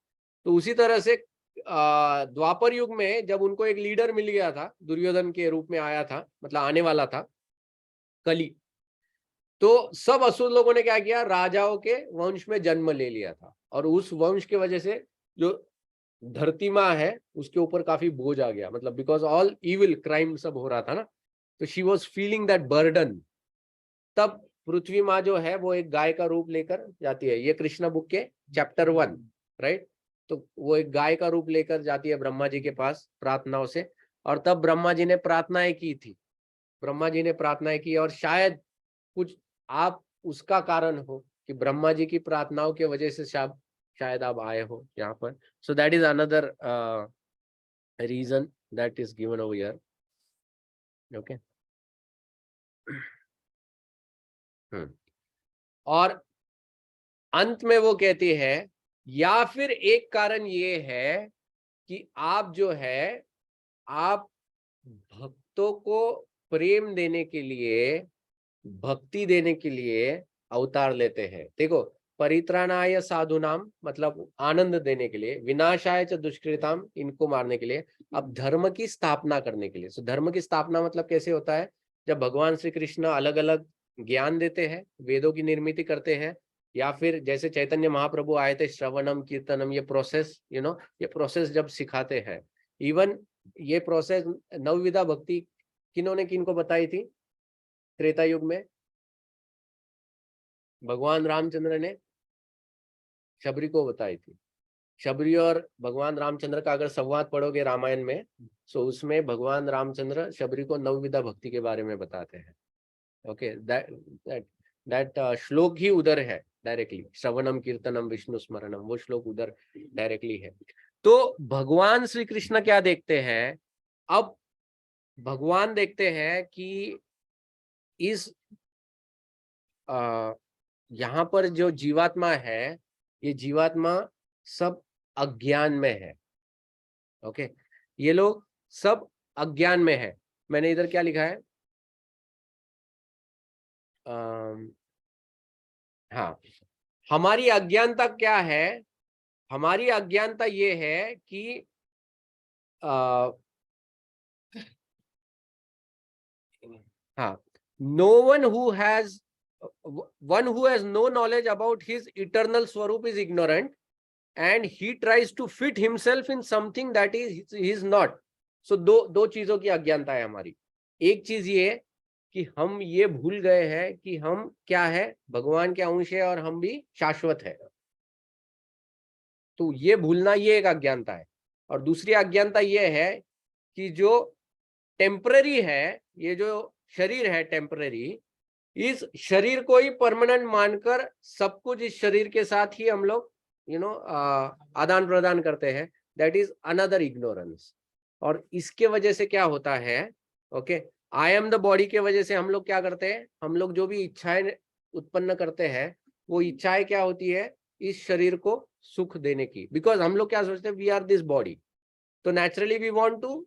तो उसी तरह से द्वापर युग में जब उनको एक लीडर मिल गया था, दुर्योधन के रूप में आया था, मतलब आने वाला था कली, तो सब असुर लोगों ने क्या किया, राजाओं के वंश में जन्म ले लिया था, और उस वंश की वजह से जो धरती माँ है उसके ऊपर काफी बोझ आ गया, मतलब बिकॉज ऑल इविल क्राइम सब हो रहा था ना, तो she was feeling that burden. तब पृथ्वी माँ जो है वो एक गाय का रूप लेकर जाती है, ये कृष्ण बुक के चैप्टर 1, राइट। तो वो एक गाय का रूप लेकर जाती है ब्रह्मा जी के पास प्रार्थनाओं से, और तब ब्रह्मा जी ने प्रार्थनाएं की थी, ब्रह्मा जी ने प्रार्थनाएं की, और शायद कुछ आप उसका कारण हो कि ब्रह्मा जी की प्रार्थनाओं की वजह से शायद आप आए हो यहाँ पर। So that is another reason that is given over here, okay. और अंत में वो कहती है, या फिर एक कारण ये है कि आप जो है, आप भक्तों को प्रेम देने के लिए, भक्ति देने के लिए अवतार लेते हैं। देखो, परित्राणाय साधुनाम मतलब आनंद देने के लिए, विनाशाय च दुष्कृताम इनको मारने के लिए, अब धर्म की स्थापना करने के लिए। सो धर्म की स्थापना मतलब कैसे होता है, जब भगवान श्री कृष्ण अलग अलग ज्ञान देते हैं, वेदों की निर्मिति करते हैं, या फिर जैसे चैतन्य महाप्रभु आए थे, श्रवणम कीर्तनम, ये प्रोसेस ये प्रोसेस जब सिखाते हैं, इवन ये प्रोसेस नवविधा भक्ति किन्होंने किनको बताई थी त्रेता युग में, भगवान रामचंद्र ने शबरी को बताई थी। शबरी और भगवान रामचंद्र का अगर संवाद पढ़ोगे रामायण में, तो उसमें भगवान रामचंद्र शबरी को नवविधा भक्ति के बारे में बताते हैं। ओके, दैट श्लोक ही उधर है डायरेक्टली, श्रवणम कीर्तनम विष्णु स्मरणम, वो श्लोक उधर डायरेक्टली है। तो भगवान श्री कृष्ण क्या देखते हैं, अब भगवान देखते हैं कि इस यहाँ पर जो जीवात्मा है, ये जीवात्मा सब अज्ञान में है। ओके, ये लोग सब अज्ञान में है। मैंने इधर क्या लिखा है, हाँ, हमारी अज्ञानता क्या है, हमारी अज्ञानता ये है कि हाँ, no one who has no knowledge about his eternal swarup is ignorant, and he tries to fit himself in something that is not. So दो चीजों की अज्ञानता है हमारी। एक चीज ये कि हम ये भूल गए हैं कि हम क्या है, भगवान के अंश है और हम भी शाश्वत है। तो ये भूलना, ये एक अज्ञानता है। और दूसरी अज्ञानता ये है कि जो टेम्पररी है, ये जो शरीर है टेम्पररी, इस शरीर को ही परमानेंट मानकर सब कुछ इस शरीर के साथ ही हम लोग आदान प्रदान करते हैं। That is another ignorance. और इसके वजह से क्या होता है, okay, I am the body के वजह से हम लोग क्या करते हैं, हम लोग जो भी इच्छाएं उत्पन्न करते हैं, वो इच्छाएं क्या होती है, इस शरीर को सुख देने की। बिकॉज हम लोग क्या सोचते हैं, वी आर दिस बॉडी, तो naturally we want to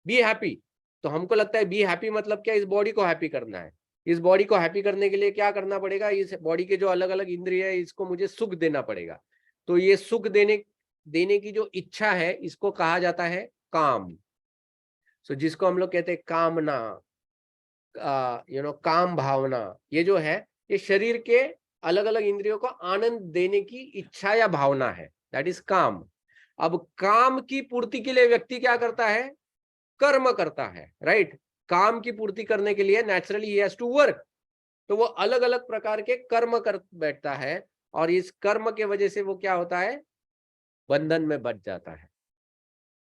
be happy. तो हमको लगता है बी हैप्पी मतलब क्या, इस बॉडी को हैप्पी करना है। इस बॉडी को हैप्पी करने के लिए क्या करना पड़ेगा, इस बॉडी के जो अलग अलग इंद्रिय है, इसको मुझे सुख देना पड़ेगा। तो ये सुख देने की जो इच्छा है, इसको कहा जाता है काम। सो जिसको हम लोग कहते हैं कामना, काम भावना, ये जो है, ये शरीर के अलग अलग इंद्रियों को आनंद देने की इच्छा या भावना है, दैट इज काम। अब काम की पूर्ति के लिए व्यक्ति क्या करता है, कर्म करता है, राइट। काम की पूर्ति करने के लिए नेचुरली ही हैज टू वर्क। तो वो अलग अलग प्रकार के कर्म कर बैठता है, और इस कर्म के वजह से वो क्या होता है, बंधन में बंध जाता है।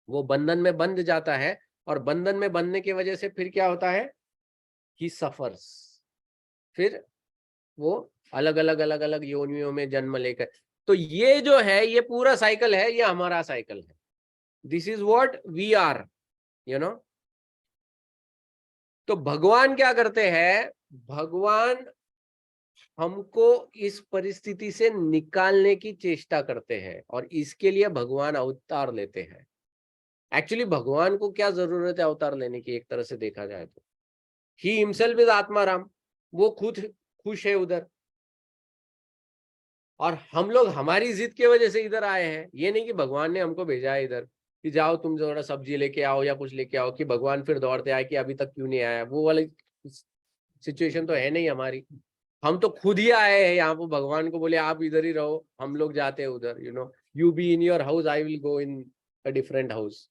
वो बंधन में बंध जाता है, और बंधन में बंधने की वजह से फिर क्या होता है, ही सफर्स। फिर वो अलग अलग योनियों में जन्म लेकर। तो ये जो है, ये पूरा साइकिल है, ये हमारा साइकिल है। This is what we are, तो भगवान क्या करते हैं, भगवान हमको इस परिस्थिति से निकालने की चेष्टा करते हैं, और इसके लिए भगवान अवतार लेते हैं। एक्चुअली भगवान को क्या जरूरत है अवतार लेने की, एक तरह से देखा जाए तो ही हिमसेल्फ इज आत्माराम, वो खुद खुश है उधर, और हम लोग हमारी जिद की वजह से इधर आए हैं। ये नहीं कि भगवान ने हमको भेजा है इधर कि जाओ तुम थोड़ा सब्जी लेके आओ या कुछ लेके आओ, कि भगवान फिर दौड़ते आए कि अभी तक क्यों नहीं आया। वो वाली सिचुएशन तो है नहीं हमारी। हम तो खुद ही आए हैं यहाँ पर, भगवान को बोले आप इधर ही रहो, हम लोग जाते हैं उधर, you be in your house, I will go in a different house.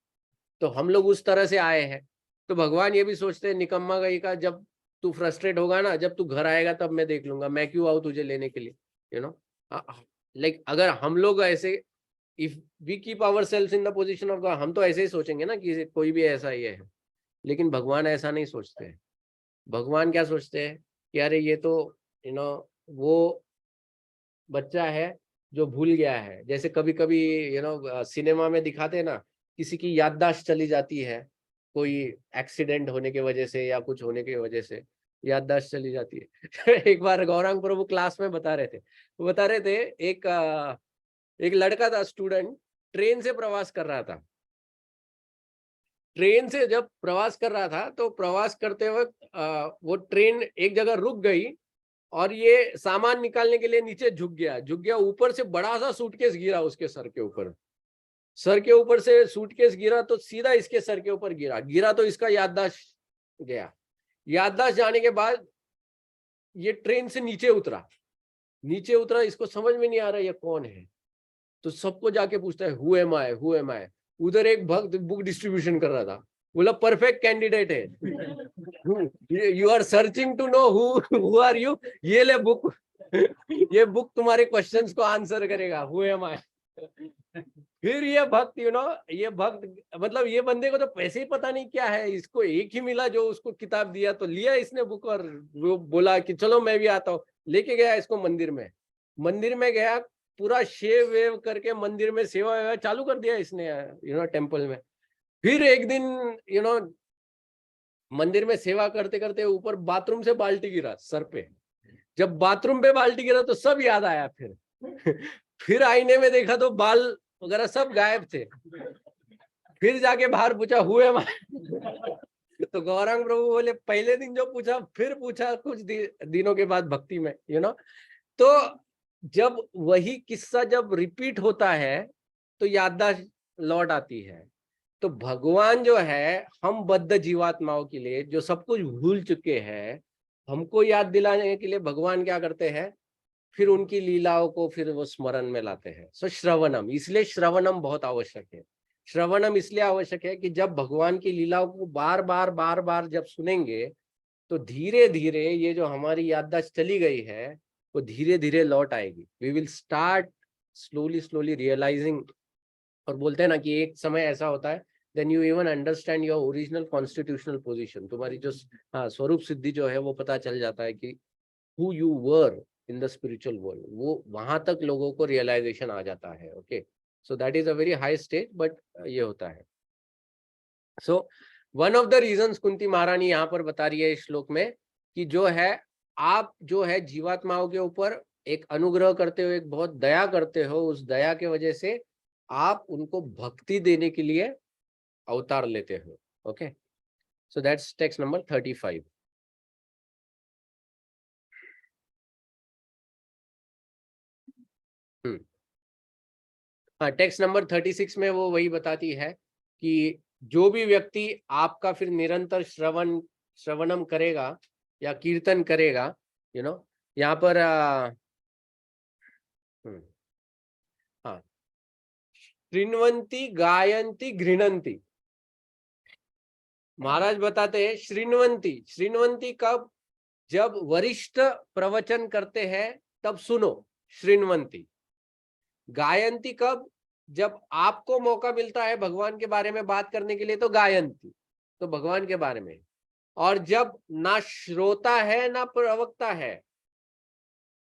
तो हम लोग उस तरह से आए हैं। तो भगवान ये भी सोचते हैं निकम्मा गई का, जब तू फ्रस्ट्रेट होगा ना, जब तू घर आएगा तब मैं देख लूंगा, मैं क्यों आऊँ तुझे लेने के लिए, लाइक अगर हम लोग ऐसे, if we keep our selves in the position of God, हम तो ऐसे ही सोचेंगे ना कि कोई भी ऐसा ही है। लेकिन भगवान ऐसा नहीं सोचते हैं। भगवान क्या सोचते हैं कि अरे ये तो वो बच्चा है जो भूल गया है। जैसे कभी कभी सिनेमा में दिखाते हैं ना, किसी की याददाश्त चली जाती है, कोई एक्सीडेंट होने की वजह से या कुछ होने की वजह से याददाश्त चली जाती है। एक बार गौरांग प्रभु क्लास में बता रहे थे, वो बता रहे थे एक लड़का था, स्टूडेंट, ट्रेन से प्रवास कर रहा था। ट्रेन से जब प्रवास कर रहा था तो प्रवास करते वक्त वो ट्रेन एक जगह रुक गई और ये सामान निकालने के लिए नीचे झुक गया, ऊपर से बड़ा सा सूटकेस गिरा उसके सर के ऊपर। सर के ऊपर से सूटकेस गिरा तो सीधा इसके सर के ऊपर गिरा तो इसका याददाश्त गया। याददाश्त जाने के बाद ये ट्रेन से नीचे उतरा, इसको समझ में नहीं आ रहा ये कौन है। तो सबको जाके पूछता है हु एम आई। उधर एक भक्त बुक डिस्ट्रीब्यूशन कर रहा था, बोला परफेक्ट कैंडिडेट है, you are searching to know who are you, ये ले बुक, ये बुक तुम्हारे क्वेश्चंस को आंसर करेगा, हु एम आई। फिर ये भक्त ये भक्त मतलब ये बंदे को तो पैसे ही पता नहीं क्या है, इसको एक ही मिला जो उसको किताब दिया, तो लिया इसने बुक और वो बोला कि चलो मैं भी आता हूँ। लेके गया इसको मंदिर में गया, पूरा शेव वेव करके मंदिर में सेवा वेवा चालू कर दिया इसने टेम्पल में। फिर एक दिन मंदिर में सेवा करते करते ऊपर बाथरूम से बाल्टी गिरा सर पे। जब बाथरूम पे बाल्टी गिरा तो सब याद आया फिर। फिर आईने में देखा तो बाल वगैरह सब गायब थे। फिर जाके बाहर पूछा हुए तो गौरांग प्रभु बोले पहले दिन जो पूछा फिर पूछा कुछ दिनों के बाद भक्ति में तो जब वही किस्सा जब रिपीट होता है तो याददाश्त लौट आती है। तो भगवान जो है हम बद्ध जीवात्माओं के लिए जो सब कुछ भूल चुके हैं, हमको याद दिलाने के लिए भगवान क्या करते हैं, फिर उनकी लीलाओं को फिर वो स्मरण में लाते हैं। सो श्रवणम, इसलिए श्रवणम बहुत आवश्यक है। श्रवणम इसलिए आवश्यक है कि जब भगवान की लीलाओं को बार बार जब सुनेंगे तो धीरे धीरे ये जो हमारी याददाश्त चली गई है वो धीरे धीरे लौट आएगी। We will start slowly realizing. और बोलते हैं ना कि एक समय ऐसा होता है then you even understand your original constitutional position, तुम्हारी जो स्वरूप सिद्धि जो है वो पता चल जाता है कि who you were in the spiritual world, वो वहां तक लोगों को रियलाइजेशन आ जाता है। Okay, so that is a very high stage, but ये होता है। So one of the reasons Kunti महारानी यहाँ पर बता रही है इस श्लोक में कि जो है आप जो है जीवात्माओं के ऊपर एक अनुग्रह करते हो, एक बहुत दया करते हो, उस दया के वजह से आप उनको भक्ति देने के लिए अवतार लेते हो। Okay, so that's text number 35। हाँ, टेक्स्ट नंबर 36 में वो वही बताती है कि जो भी व्यक्ति आपका फिर निरंतर श्रवणम करेगा या कीर्तन करेगा, यहाँ पर हाँ, श्रृण्वन्ति गायन्ति गृह्णन्ति। महाराज बताते हैं श्रृण्वन्ति कब, जब वरिष्ठ प्रवचन करते हैं तब सुनो, श्रृण्वन्ति। गायन्ति कब, जब आपको मौका मिलता है भगवान के बारे में बात करने के लिए तो गायन्ति, तो भगवान के बारे में। और जब ना श्रोता है ना प्रवक्ता है,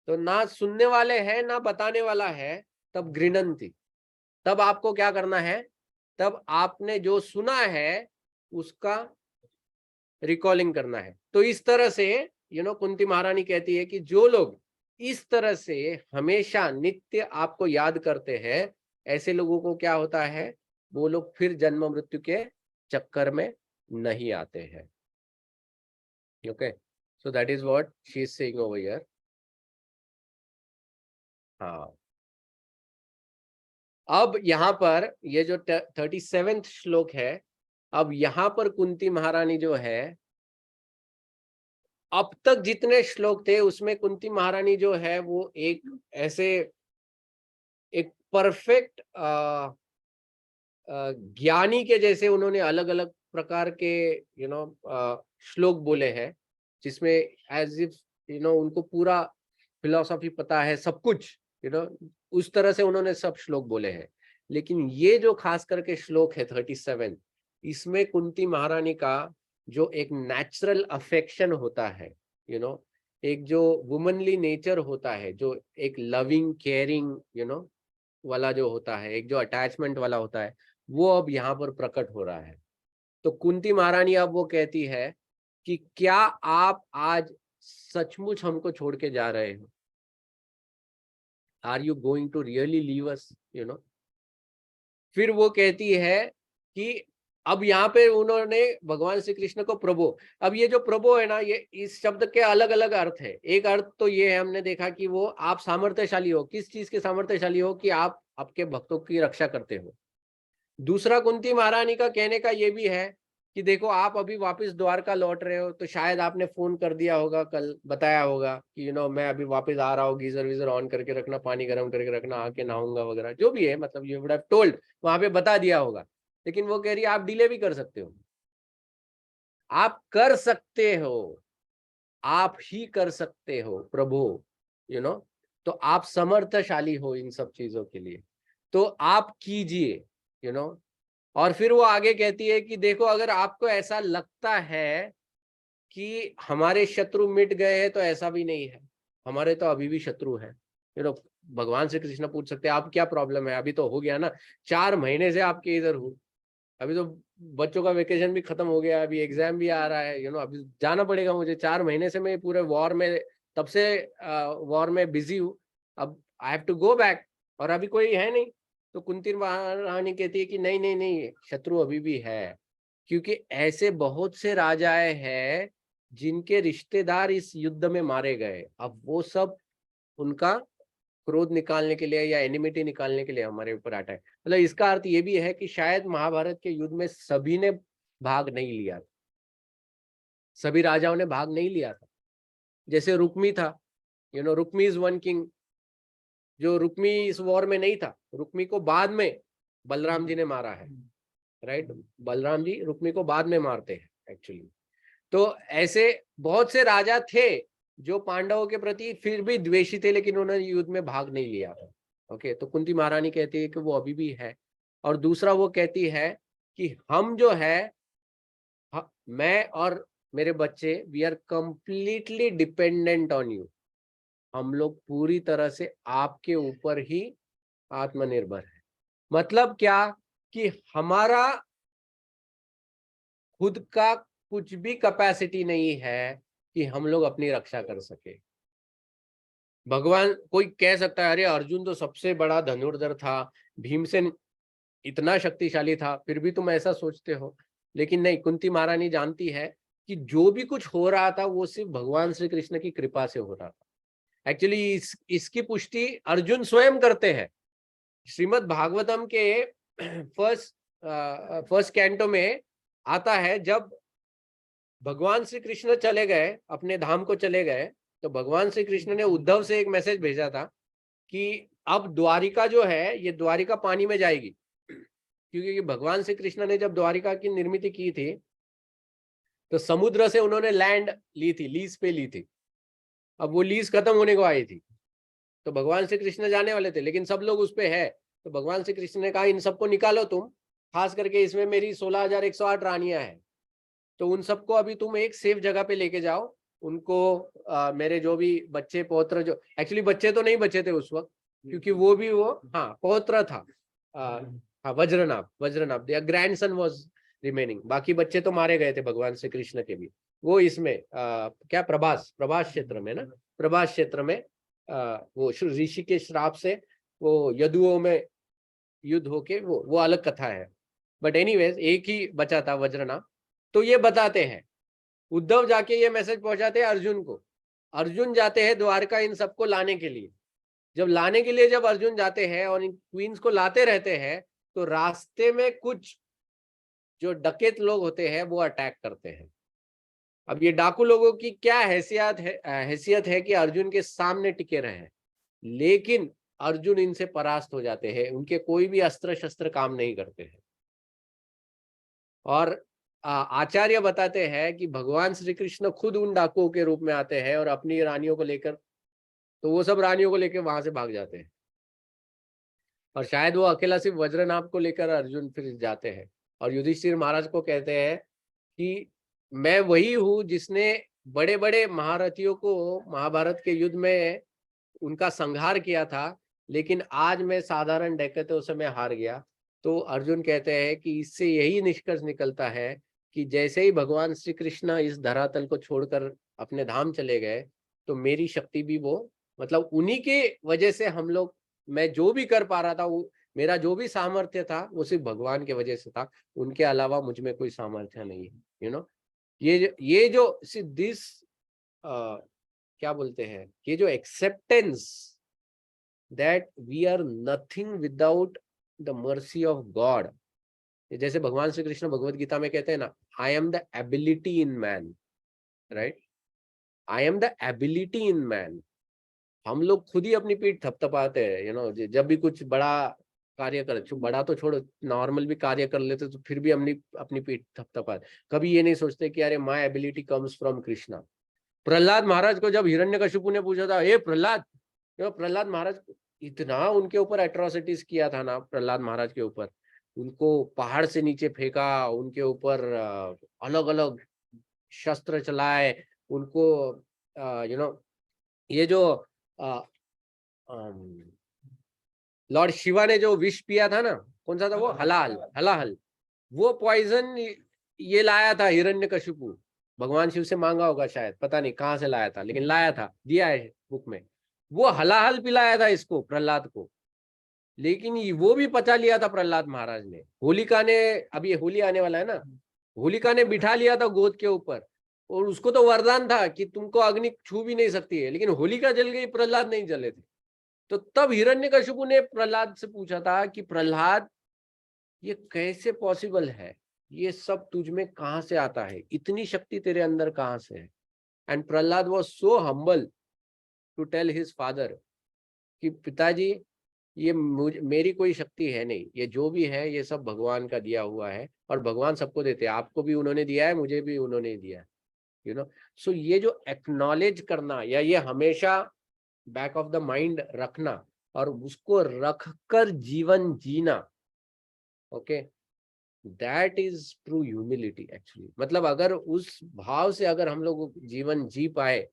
तो ना सुनने वाले हैं ना बताने वाला है, तब गृह्णन्ति। तब आपको क्या करना है, तब आपने जो सुना है उसका रिकॉलिंग करना है। तो इस तरह से कुंती महारानी कहती है कि जो लोग इस तरह से हमेशा नित्य आपको याद करते हैं, ऐसे लोगों को क्या होता है, वो लोग फिर जन्म मृत्यु के चक्कर में नहीं आते हैं। Okay, so that is what she is saying over here. हाँ, अब यहाँ पर ये जो 37वां श्लोक है, अब यहाँ पर कुंती महारानी जो है अब तक जितने श्लोक थे उसमें कुंती महारानी जो है वो एक ऐसे एक परफेक्ट ज्ञानी के जैसे उन्होंने अलग अलग प्रकार के श्लोक बोले हैं, जिसमें एज इफ उनको पूरा फिलॉसफी पता है, सब कुछ उस तरह से उन्होंने सब श्लोक बोले हैं। लेकिन ये जो खास करके श्लोक है 37, इसमें कुंती महारानी का जो एक नेचुरल अफेक्शन होता है, एक जो वुमनली नेचर होता है, जो एक लविंग केयरिंग वाला जो होता है, एक जो अटैचमेंट वाला होता है, वो अब यहाँ पर प्रकट हो रहा है। तो कुंती महारानी अब वो कहती है कि क्या आप आज सचमुच हमको छोड़ के जा रहे हो? Are you going to really leave us? फिर वो कहती है कि अब यहाँ पे उन्होंने भगवान श्री कृष्ण को प्रभु, अब ये जो प्रभु है ना, ये इस शब्द के अलग अलग अर्थ है। एक अर्थ तो ये है, हमने देखा कि वो आप सामर्थ्यशाली हो। किस चीज के सामर्थ्यशाली हो? कि आप आपके भक्तों की रक्षा करते हो। दूसरा, कुंती महारानी का कहने का ये भी है कि देखो आप अभी वापस द्वारका लौट रहे हो, तो शायद आपने फोन कर दिया होगा, कल बताया होगा कि मैं अभी वापस आ रहा हूँ, गीजर वीजर ऑन करके रखना, पानी गर्म करके रखना, आके नहाऊंगा वगैरह, जो भी है, मतलब यू वुड हैव टोल्ड, वहां पे बता दिया होगा। लेकिन वो कह रही है आप डिले भी कर सकते हो, आप कर सकते हो, आप ही कर सकते हो प्रभु, यू नो तो आप समर्थशाली हो इन सब चीजों के लिए, तो आप कीजिए, और फिर वो आगे कहती है कि देखो अगर आपको ऐसा लगता है कि हमारे शत्रु मिट गए हैं, तो ऐसा भी नहीं है, हमारे तो अभी भी शत्रु है। भगवान श्री कृष्ण पूछ सकते हैं आप क्या प्रॉब्लम है, अभी तो हो गया ना, 4 महीने से आपके इधर हूँ, अभी तो बच्चों का वेकेशन भी खत्म हो गया, अभी एग्जाम भी आ रहा है, अभी जाना पड़ेगा मुझे, 4 महीने से मैं पूरे वॉर में, तब से वॉर में बिजी हूँ, अब I have to go back, और अभी कोई है नहीं। तो कुंती महारानी कहती है कि नहीं नहीं नहीं, शत्रु अभी भी है, क्योंकि ऐसे बहुत से राजाएं हैं जिनके रिश्तेदार इस युद्ध में मारे गए, अब वो सब उनका क्रोध निकालने के लिए या एनिमिटी निकालने के लिए हमारे ऊपर आता है। मतलब इसका अर्थ ये भी है कि शायद महाभारत के युद्ध में सभी ने भाग नहीं लिया था, सभी राजाओं ने भाग नहीं लिया था। जैसे रुक्मी था, रुक्मी इज वन किंग, जो रुक्मी इस वॉर में नहीं था, रुक्मी को बाद में बलराम जी ने मारा है, राइट? बलराम जी रुक्मी को बाद में मारते हैं एक्चुअली। तो ऐसे बहुत से राजा थे जो पांडवों के प्रति फिर भी द्वेषी थे, लेकिन उन्होंने युद्ध में भाग नहीं लिया था। ओके, तो कुंती महारानी कहती है कि वो अभी भी है। और दूसरा वो कहती है कि हम जो है, मैं और मेरे बच्चे, we are completely dependent on you, हम लोग पूरी तरह से आपके ऊपर ही आत्मनिर्भर है। मतलब क्या? कि हमारा खुद का कुछ भी कैपेसिटी नहीं है कि हम लोग अपनी रक्षा कर सके। भगवान, कोई कह सकता है अरे अर्जुन तो सबसे बड़ा धनुर्धर था, भीमसेन इतना शक्तिशाली था, फिर भी तुम ऐसा सोचते हो। लेकिन नहीं, कुंती महारानी जानती है कि जो भी कुछ हो रहा था वो सिर्फ भगवान श्री कृष्ण की कृपा से हो रहा था। एक्चुअली इसकी पुष्टि अर्जुन स्वयं करते हैं। श्रीमद् भागवतम के फर्स्ट कैंटो में आता है, जब भगवान श्री कृष्ण चले गए, अपने धाम को चले गए, तो भगवान श्री कृष्ण ने उद्धव से एक मैसेज भेजा था कि अब द्वारिका जो है, ये द्वारिका पानी में जाएगी, क्योंकि भगवान श्री कृष्ण ने जब द्वारिका की निर्मित की थी, तो समुद्र से उन्होंने लैंड ली थी, लीज पे ली थी। अब वो लीज खत्म होने को आई थी, तो भगवान श्री कृष्ण जाने वाले थे, लेकिन सब लोग उस पे है। तो भगवान श्री कृष्ण ने कहा इन सबको निकालो तुम, खास करके इसमें मेरी 16,108 रानियां हैं, तो उन सबको अभी तुम एक सेफ जगह पे लेके जाओ। उनको मेरे जो भी बच्चे पौत्र, जो एक्चुअली बच्चे तो नहीं बचे थे उस वक्त, क्योंकि वो भी वो पौत्र था, Vajranabh, grand son was remaining, बाकी बच्चे तो मारे गए थे भगवान श्री कृष्ण के भी। वो इसमें क्या प्रभास क्षेत्र में ना, प्रभास क्षेत्र में वो ऋषि के श्राप से वो यदुओं में युद्ध होके, वो अलग कथा है। बट एनीवेज एक ही बचा था, वज्रनाभ। तो ये बताते हैं, उद्धव जाके ये मैसेज पहुंचाते हैं अर्जुन को। अर्जुन जाते हैं द्वारका इन सबको लाने के लिए। जब अर्जुन जाते हैं और इन क्वींस को लाते रहते हैं, तो रास्ते में कुछ जो डकैत लोग होते हैं वो अटैक करते हैं। अब ये डाकू लोगों की क्या हैसियत है कि अर्जुन के सामने टिके रहे, लेकिन अर्जुन इनसे परास्त हो जाते हैं, उनके कोई भी अस्त्र शस्त्र काम नहीं करते हैं। और आचार्य बताते हैं कि भगवान श्री कृष्ण खुद उन डाकुओं के रूप में आते हैं और अपनी रानियों को लेकर, तो वो सब रानियों को लेकर वहां से भाग जाते हैं, और शायद वो अकेला सिर्फ वज्रनाभ को लेकर अर्जुन फिर जाते हैं और युधिष्ठिर महाराज को कहते हैं कि मैं वही हूं जिसने बड़े बड़े महारथियों को महाभारत के युद्ध में उनका संहार किया था, लेकिन आज मैं साधारण डैकैतों से मैं हार गया। तो अर्जुन कहते हैं कि इससे यही निष्कर्ष निकलता है कि जैसे ही भगवान श्री कृष्ण इस धरातल को छोड़कर अपने धाम चले गए, तो मेरी शक्ति भी वो, मतलब उन्हीं के वजह से हम लोग, मैं जो भी कर पा रहा था, वो मेरा जो भी सामर्थ्य था वो सिर्फ भगवान के वजह से था, उनके अलावा मुझ में कोई सामर्थ्य नहीं है। ये जो दिस क्या बोलते हैं, ये जो acceptance that we are nothing without the mercy of God, जैसे भगवान श्री कृष्ण भगवत गीता में कहते हैं ना, I am the ability in man, right, I am the ability in man. हम लोग खुद ही अपनी पीठ थपथपाते हैं, जब भी कुछ बड़ा कार्य कर, बड़ा तो छोड़ो, नॉर्मल भी कार्य कर लेते तो फिर भी अपनी पीठ थपथपाते, कभी ये नहीं सोचते कि अरे my ability comes from Krishna. Prahlad Maharaj को जब हिरण्यकशिपु ने पूछा था, हे प्रहलाद, प्रहलाद महाराज इतना उनके ऊपर एट्रोसिटीज किया था ना, प्रहलाद महाराज के ऊपर, उनको पहाड़ से नीचे फेंका, उनके ऊपर अलग अलग शस्त्र चलाए, उनको ये जो लॉर्ड शिवा ने जो विष पिया था ना, कौन सा था वो, हलाहल, वो पॉइजन ये लाया था हिरण्यकशिपु, भगवान शिव से मांगा होगा शायद, पता नहीं कहाँ से लाया था, लेकिन लाया था, दिया है बुक में। वो हलाहल पिलाया था इसको, प्रहलाद को, लेकिन वो भी पचा लिया था प्रहलाद महाराज ने। होलिका ने, अभी होली आने वाला है ना, होलिका ने बिठा लिया था गोद के ऊपर, और उसको तो वरदान था कि तुमको अग्नि छू भी नहीं सकती है, लेकिन होलिका जल गई, प्रहलाद नहीं जले थे। तो तब हिरण्यकशिपु ने प्रहलाद से पूछा था कि प्रहलाद, ये कैसे पॉसिबल है, ये सब तुझ में कहां से आता है, इतनी शक्ति तेरे अंदर कहां से है। And Prahlad was so humble to tell his father कि पिताजी, ये मेरी कोई शक्ति है नहीं, ये जो भी है ये सब भगवान का दिया हुआ है, और भगवान सबको देते हैं, आपको भी उन्होंने दिया है, मुझे भी उन्होंने दिया है। सो ये जो एक्नॉलेज करना, या ये हमेशा बैक ऑफ द माइंड रखना और उसको रखकर जीवन जीना, okay, that is true humility actually. मतलब अगर उस भाव से अगर हम लोग जीवन जी पाए,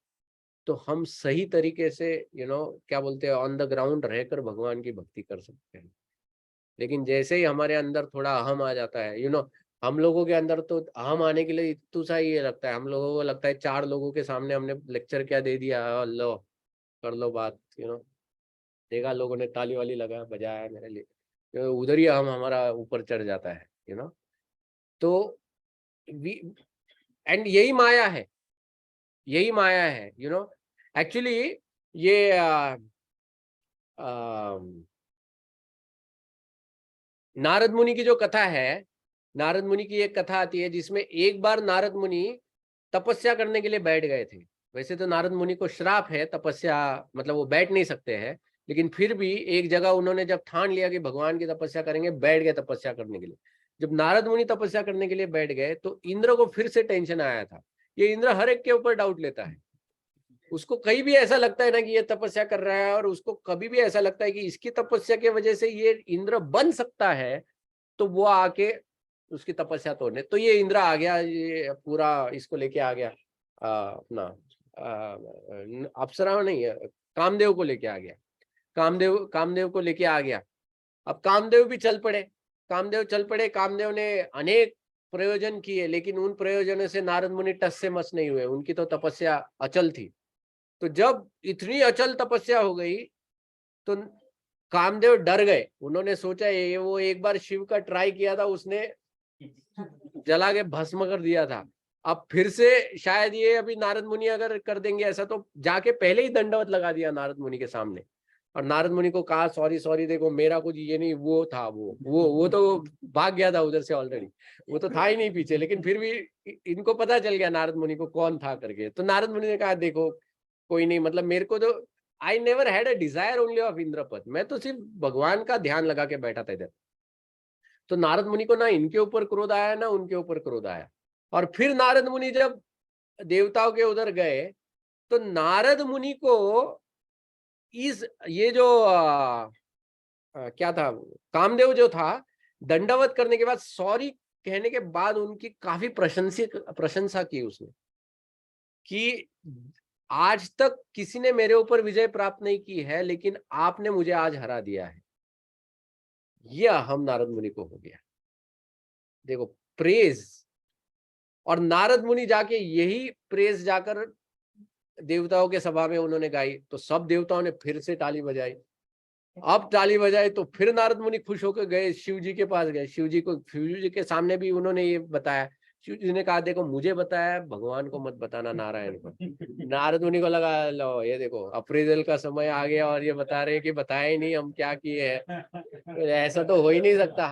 तो हम सही तरीके से क्या बोलते हैं, ऑन द ग्राउंड रहकर भगवान की भक्ति कर सकते हैं। लेकिन जैसे ही हमारे अंदर थोड़ा अहम आ जाता है, हम लोगों के अंदर तो अहम आने के लिए इतना सा ये लगता है, हम लोगों को लगता है 4 लोगों के सामने हमने लेक्चर क्या दे दिया, लो कर लो बात, देखा लोगों ने ताली वाली लगा बजाया मेरे लिए, तो उधर ही हम हमारा ऊपर चढ़ जाता है। तो एंड यही माया है, यही माया है। एक्चुअली ये नारद मुनि की जो कथा है, नारद मुनि की एक कथा आती है जिसमें एक बार नारद मुनि तपस्या करने के लिए बैठ गए थे। वैसे तो नारद मुनि को श्राप है तपस्या, मतलब वो बैठ नहीं सकते हैं, लेकिन फिर भी एक जगह उन्होंने जब ठान लिया कि भगवान की तपस्या करेंगे, बैठ गए तपस्या करने के लिए। जब नारद मुनि तपस्या करने के लिए बैठ गए, तो इंद्र को फिर से टेंशन आया था। ये इंद्र हर एक के ऊपर डाउट लेता है, उसको कहीं भी ऐसा लगता है ना कि ये तपस्या कर रहा है, और उसको कभी भी ऐसा लगता है कि इसकी तपस्या की वजह से ये इंद्र बन सकता है, तो वो आके उसकी तपस्या तोड़ने। तो ये इंद्र आ गया, ये पूरा इसको लेके आ गया, अपना अप्सरा नहीं है, कामदेव को लेके आ गया, कामदेव को लेके आ गया। अब कामदेव भी चल पड़े, कामदेव ने अनेक प्रयोजन किए, लेकिन उन प्रयोजनों से नारद मुनि टस से मस नहीं हुए, उनकी तो तपस्या अचल थी। तो जब इतनी अचल तपस्या हो गई, तो कामदेव डर गए। उन्होंने सोचा ये वो एक बार शिव का ट्राई किया था, उसने जला के भस्म कर दिया था, अब फिर से शायद ये अभी नारद मुनि अगर कर देंगे ऐसा, तो जाके पहले ही दंडवत लगा दिया नारद मुनि के सामने। और नारद मुनि को कहा सॉरी सॉरी, देखो मेरा कुछ ये नहीं, वो था, वो तो भाग गया था उधर से ऑलरेडी, वो तो था ही नहीं पीछे। लेकिन फिर भी इनको पता चल गया नारद मुनि को कौन था करके। तो नारद मुनि ने कहा देखो कोई नहीं, मतलब मेरे को तो I never had a desire only of इंद्रपद, मैं तो सिर्फ भगवान का ध्यान लगा के बैठा था इधर। तो नारद मुनि को ना इनके ऊपर क्रोध आया ना उनके ऊपर क्रोध आया। और फिर नारद मुनि जब देवताओं के उधर गए तो नारद मुनि को ये जो क्या था, कामदेव जो था, दंडवत करने के बाद, सॉरी कहने के बाद उनकी काफी प्रशंसा की उसने, कि आज तक किसी ने मेरे ऊपर विजय प्राप्त नहीं की है, लेकिन आपने मुझे आज हरा दिया है। ये अहम नारद मुनि को हो गया। देखो प्रेज, और नारद मुनि जाके यही प्रेज जाकर देवताओं के सभा में उन्होंने गाई, तो सब देवताओं ने फिर से ताली बजाई। अब ताली बजाई तो फिर नारद मुनि खुश होकर गए, शिव जी के पास गए, शिव जी के सामने भी उन्होंने ये बताया। शिव जी ने कहा देखो मुझे बताया, भगवान को मत बताना, नारायण को। नारद मुनि को लगा लो ये देखो अप्रेजल का समय आ गया और ये बता रहे हैं कि बताया ही नहीं हम क्या किए हैं, ऐसा तो हो ही नहीं सकता,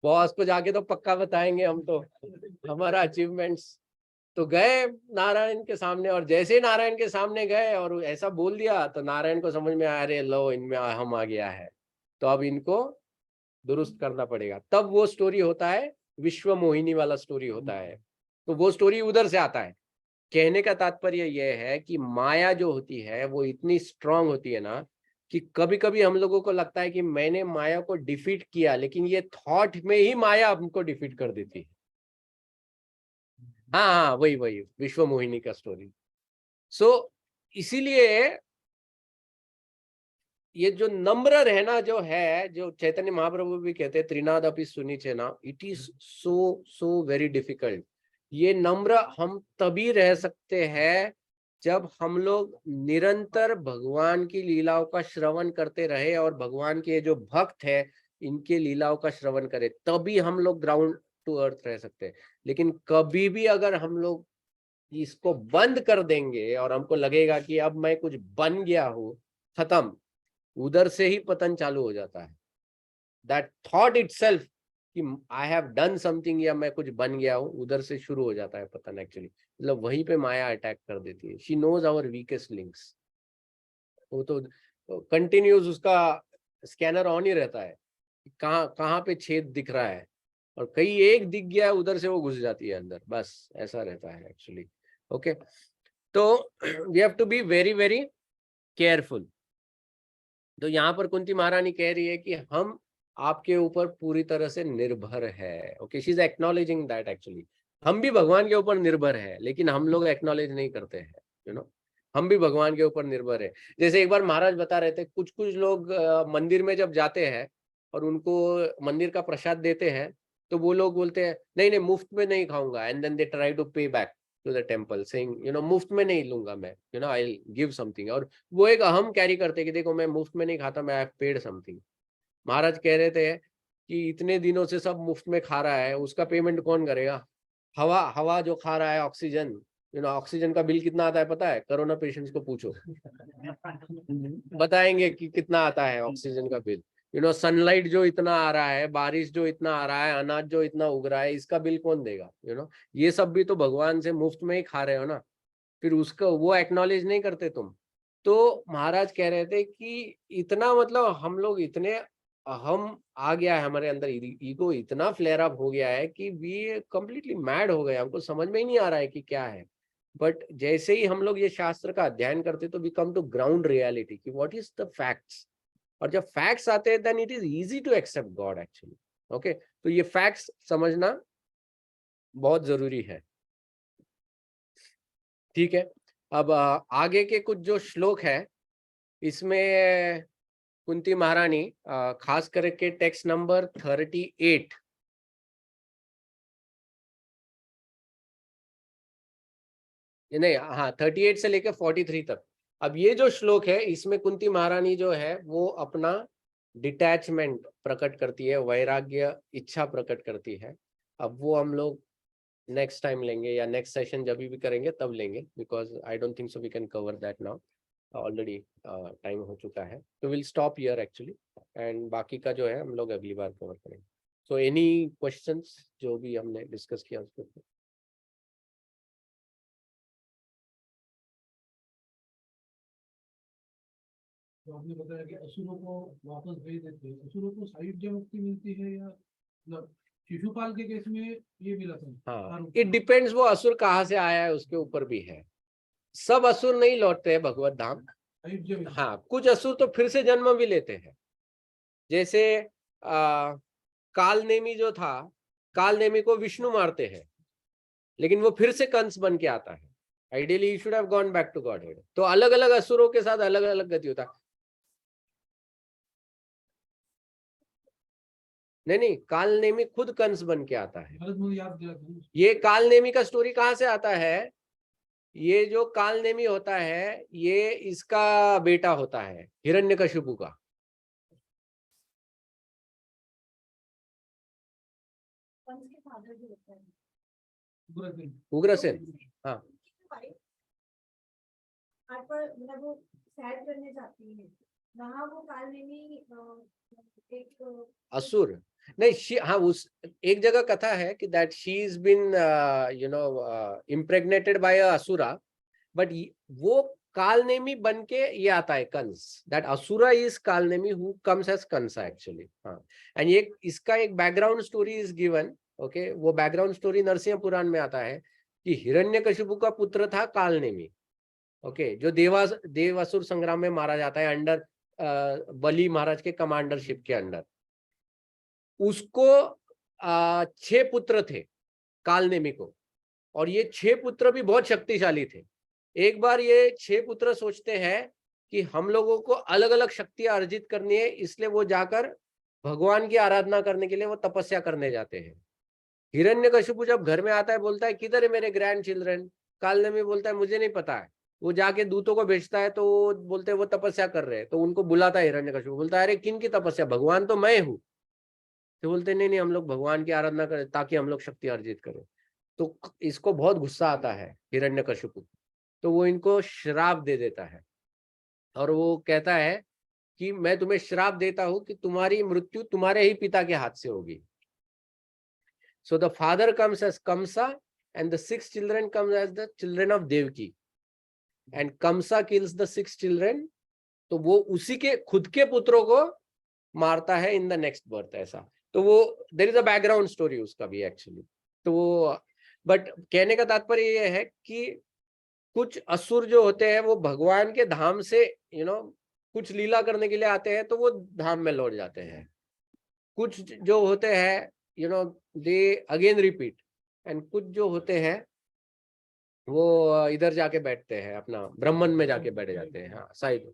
बॉस को जाके तो पक्का बताएंगे हम तो हमारा अचीवमेंट्स। तो गए नारायण के सामने, और जैसे ही नारायण के सामने गए और ऐसा बोल दिया तो नारायण को समझ में आया अरे लो इनमें हम आ गया है, तो अब इनको दुरुस्त करना पड़ेगा। तब वो स्टोरी होता है विश्व मोहिनी वाला स्टोरी होता है। तो वो स्टोरी उधर से आता है। कहने का तात्पर्य यह है कि माया जो होती है वो इतनी स्ट्रांग होती है ना, कि कभी कभी हम लोगों को लगता है कि मैंने माया को डिफीट किया, लेकिन ये थॉट में ही माया हमको डिफीट कर देती है। हाँ हाँ, वही वही विश्व मोहिनी का स्टोरी। सो इसीलिए ये जो नम्र रहना जो है, जो चैतन्य महाप्रभु भी कहते हैं त्रिनाद अपि सुनिचेना, it is so so very difficult. ये नम्र हम तभी रह सकते हैं जब हम लोग निरंतर भगवान की लीलाओं का श्रवण करते रहे, और भगवान के जो भक्त है इनके लीलाओं का श्रवण करें, तभी हम लोग ग्राउंड टू अर्थ रह सकते हैं। लेकिन कभी भी अगर हम लोग इसको बंद कर देंगे और हमको लगेगा कि अब मैं कुछ बन गया हूँ, खत्म, उधर से ही पतन चालू हो जाता है। दैट थॉट इटसेल्फ कि आई हैव डन समथिंग या मैं कुछ बन गया हूँ, उधर से शुरू हो जाता है पतन एक्चुअली। मतलब वहीं पे माया अटैक कर देती है। She knows our weakest links. वो तो कंटिन्यूस उसका स्कैनर ऑन ही रहता है, कहाँ कहाँ पे छेद दिख रहा है, और कहीं एक दिख गया है उधर से वो घुस जाती है अंदर, बस ऐसा रहता है एक्चुअली। ओके, तो we have to be very very careful. तो यहाँ पर कुंती महारानी कह रही है कि हम आपके ऊपर पूरी तरह से निर्भर है। Okay, she is acknowledging that actually हम भी भगवान के ऊपर निर्भर है, लेकिन हम लोग एक्नॉलेज नहीं करते हैं। यू नो, हम भी भगवान के ऊपर निर्भर है। जैसे एक बार महाराज बता रहे थे, कुछ कुछ लोग मंदिर में जब जाते हैं और उनको मंदिर का प्रसाद देते हैं, तो वो लोग बोलते हैं नहीं नहीं मुफ्त में नहीं खाऊंगा, and then they try to pay back to the temple saying मुफ्त में नहीं लूंगा मैं, आई गिव समथिंग। और वो एक अहम कैरी करते कि देखो मैं मुफ्त में नहीं खाता, मैं आई पेड समथिंग। महाराज कह रहे थे कि इतने दिनों से सब मुफ्त में खा रहा है, उसका पेमेंट कौन करेगा? हवा हवा जो खा रहा है, ऑक्सीजन, ऑक्सीजन का बिल कितना आता है पता है? कोरोना पेशेंट्स को पूछो, बताएंगे कि कितना आता है ऑक्सीजन का बिल। सनलाइट जो इतना आ रहा है, बारिश जो इतना आ रहा है, अनाज जो इतना उग रहा है, इसका बिल कौन देगा? ये सब भी तो भगवान से मुफ्त में ही खा रहे हो ना, फिर उसका वो एक्नॉलेज नहीं करते तुम। तो महाराज कह रहे थे कि इतना, मतलब हम लोग इतने हम आ गया है हमारे अंदर, ईगो इतना फ्लेयर अप हो गया है कि वी कंप्लीटली मैड हो गए, हमको समझ में ही नहीं आ रहा है कि क्या है। बट जैसे ही हम लोग ये शास्त्र का अध्ययन करते तो we come to ground reality कि व्हाट इज द फैक्ट्स। और जब फैक्ट्स आते हैं then it is easy to accept God actually. Okay, तो ये फैक्ट्स समझना बहुत जरूरी है। ठीक है, अब आगे के कुछ जो श्लोक है इसमें कुंती महारानी खास करके टेक्स्ट नंबर 38, नहीं हाँ 38 से लेकर 43 तक। अब ये जो श्लोक है इसमें कुंती महारानी जो है वो अपना डिटैचमेंट प्रकट करती है, वैराग्य इच्छा प्रकट करती है। अब वो हम लोग नेक्स्ट टाइम लेंगे, या नेक्स्ट सेशन जब भी करेंगे तब लेंगे, because I don't think so we can cover that now. Already time हो चुका है, तो will stop here actually, and बाकी का जो है हम लोग अगली बार कवर करेंगे। सो एनी क्वेश्चंस जो भी हमने डिस्कस किया उसके ऊपर? तो आपने बताया कि असुरों को वापस भेज देते हैं, असुरों को सायुज्य मुक्ति मिलती है या मतलब शिशुपाल के केस में ये मिला था? हाँ, इट डिपेंड्स वो असुर कहाँ से आया है उसके ऊपर भी है। सब असुर नहीं लौटते हैं भगवत धाम। सायुज्य में। हाँ, कुछ असुर तो फिर से जन्म भी लेते हैं। जैसे कालनेमी जो था, कालनेमी को विष्णु मारते हैं, लेकिन वो फिर से कंस बन के आता है। Ideally he should have gone back to Godhead. तो अलग अलग असुरों के साथ अलग अलग गति होता है। नहीं, कालनेमी खुद कंस बन के आता है। भारत मुझे याद दिला था। ये कालनेमी का स्टोरी कहाँ से आता है? ये जो कालनेमी होता है, ये इसका बेटा होता है हिरण्यकशिपु का। उग्रसेन, हाँ। मतलब वो सैर करने जाती है, वहाँ वो कालनेमी एक असुर नहीं, हाँ, उस एक जगह कथा है कि that she is been impregnated by a asura, but वो कालनेमी बन के ये आता है Kansa. That asura is Kalanemi who comes as Kansa actually. हाँ, एंड ये इसका एक background story is given. Okay, वो बैकग्राउंड स्टोरी नरसिंह पुराण में आता है कि हिरण्यकशिपु का पुत्र था कालनेमी। ओके, जो देवासुर संग्राम में मारा जाता है अंडर बलि महाराज के कमांडरशिप के अंडर। उसको 6 पुत्र थे कालनेमी को, और ये 6 पुत्र भी बहुत शक्तिशाली थे। एक बार ये 6 पुत्र सोचते हैं कि हम लोगों को अलग अलग शक्तियां अर्जित करनी है, इसलिए वो जाकर भगवान की आराधना करने के लिए वो तपस्या करने जाते हैं। हिरण्यकशिपु जब घर में आता है, बोलता है किधर है मेरे ग्रैंड चिल्ड्रन? कालनेमी बोलता है मुझे नहीं पता है। वो जाके दूतों को भेजता है, तो वो बोलते हैं वो तपस्या कर रहे हैं। तो उनको बुलाता है हिरण्यकशिपु, बोलता है अरे किन की तपस्या? भगवान तो मैं हूँ। तो बोलते नहीं नहीं, हम लोग भगवान की आराधना करें ताकि हम लोग शक्ति अर्जित करें। तो इसको बहुत गुस्सा आता है हिरण्यकशिपु, तो वो इनको श्राप दे देता है, और वो कहता है कि मैं तुम्हें श्राप देता हूं कि तुम्हारी मृत्यु तुम्हारे ही पिता के हाथ से होगी। So the father comes as Kansa and the 6 children comes as the children of Devaki, and Kansa kills the 6 children. तो वो उसी के खुद के पुत्रों को मारता है इन द नेक्स्ट बर्थ, ऐसा। तो वो there is a background story उसका भी एक्चुअली। तो वो, बट कहने का तात्पर्य ये है कि कुछ असुर जो होते हैं वो भगवान के धाम से कुछ लीला करने के लिए आते हैं, तो वो धाम में लौट जाते हैं। कुछ जो होते हैं दे अगेन रिपीट, एंड कुछ जो होते हैं वो इधर जाके बैठते हैं, अपना ब्रह्मन में जाके बैठ जाते हैं। हाँ, साइड।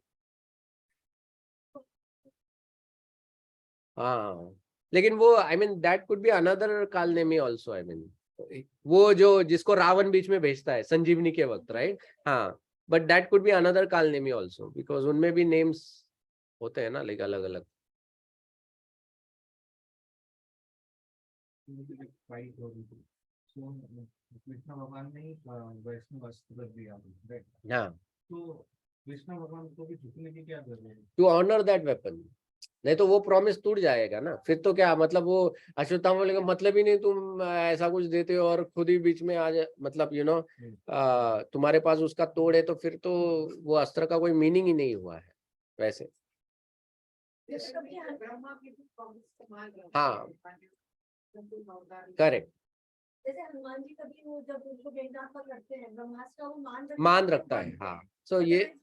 हाँ, लेकिन वो I mean that could be another Kalanemi also. I mean वो जो जिसको रावण बीच में भेजता है संजीवनी के वक्त, राइट? हाँ, but that could be another Kalanemi also, because उनमें भी नेम्स होते हैं ना, लाइक अलग अलग। फाइट हो रही थी, तो कृष्ण भगवान ने वैष्णव अस्त्र दिया, राइट? हाँ, तो कृष्ण भगवान को भी झुकने की क्या जरूरत है? To honour that weapon. नहीं तो वो प्रॉमिस टूट जाएगा ना, फिर तो क्या मतलब, वो अश्वत्थामा बोलेगा मतलब ही नहीं तुम ऐसा कुछ देते हो और खुद ही बीच में आ जाए, मतलब तुम्हारे पास उसका तोड़ है, तो फिर तो वो अस्त्र का कोई मीनिंग ही नहीं हुआ है वैसे। हाँ, करेक्ट। जैसे हनुमान जी कभी वो जब उनको वेदांता करते हैं, ब्रह्मास्त्र वो मान रखता है। हाँ, सो ये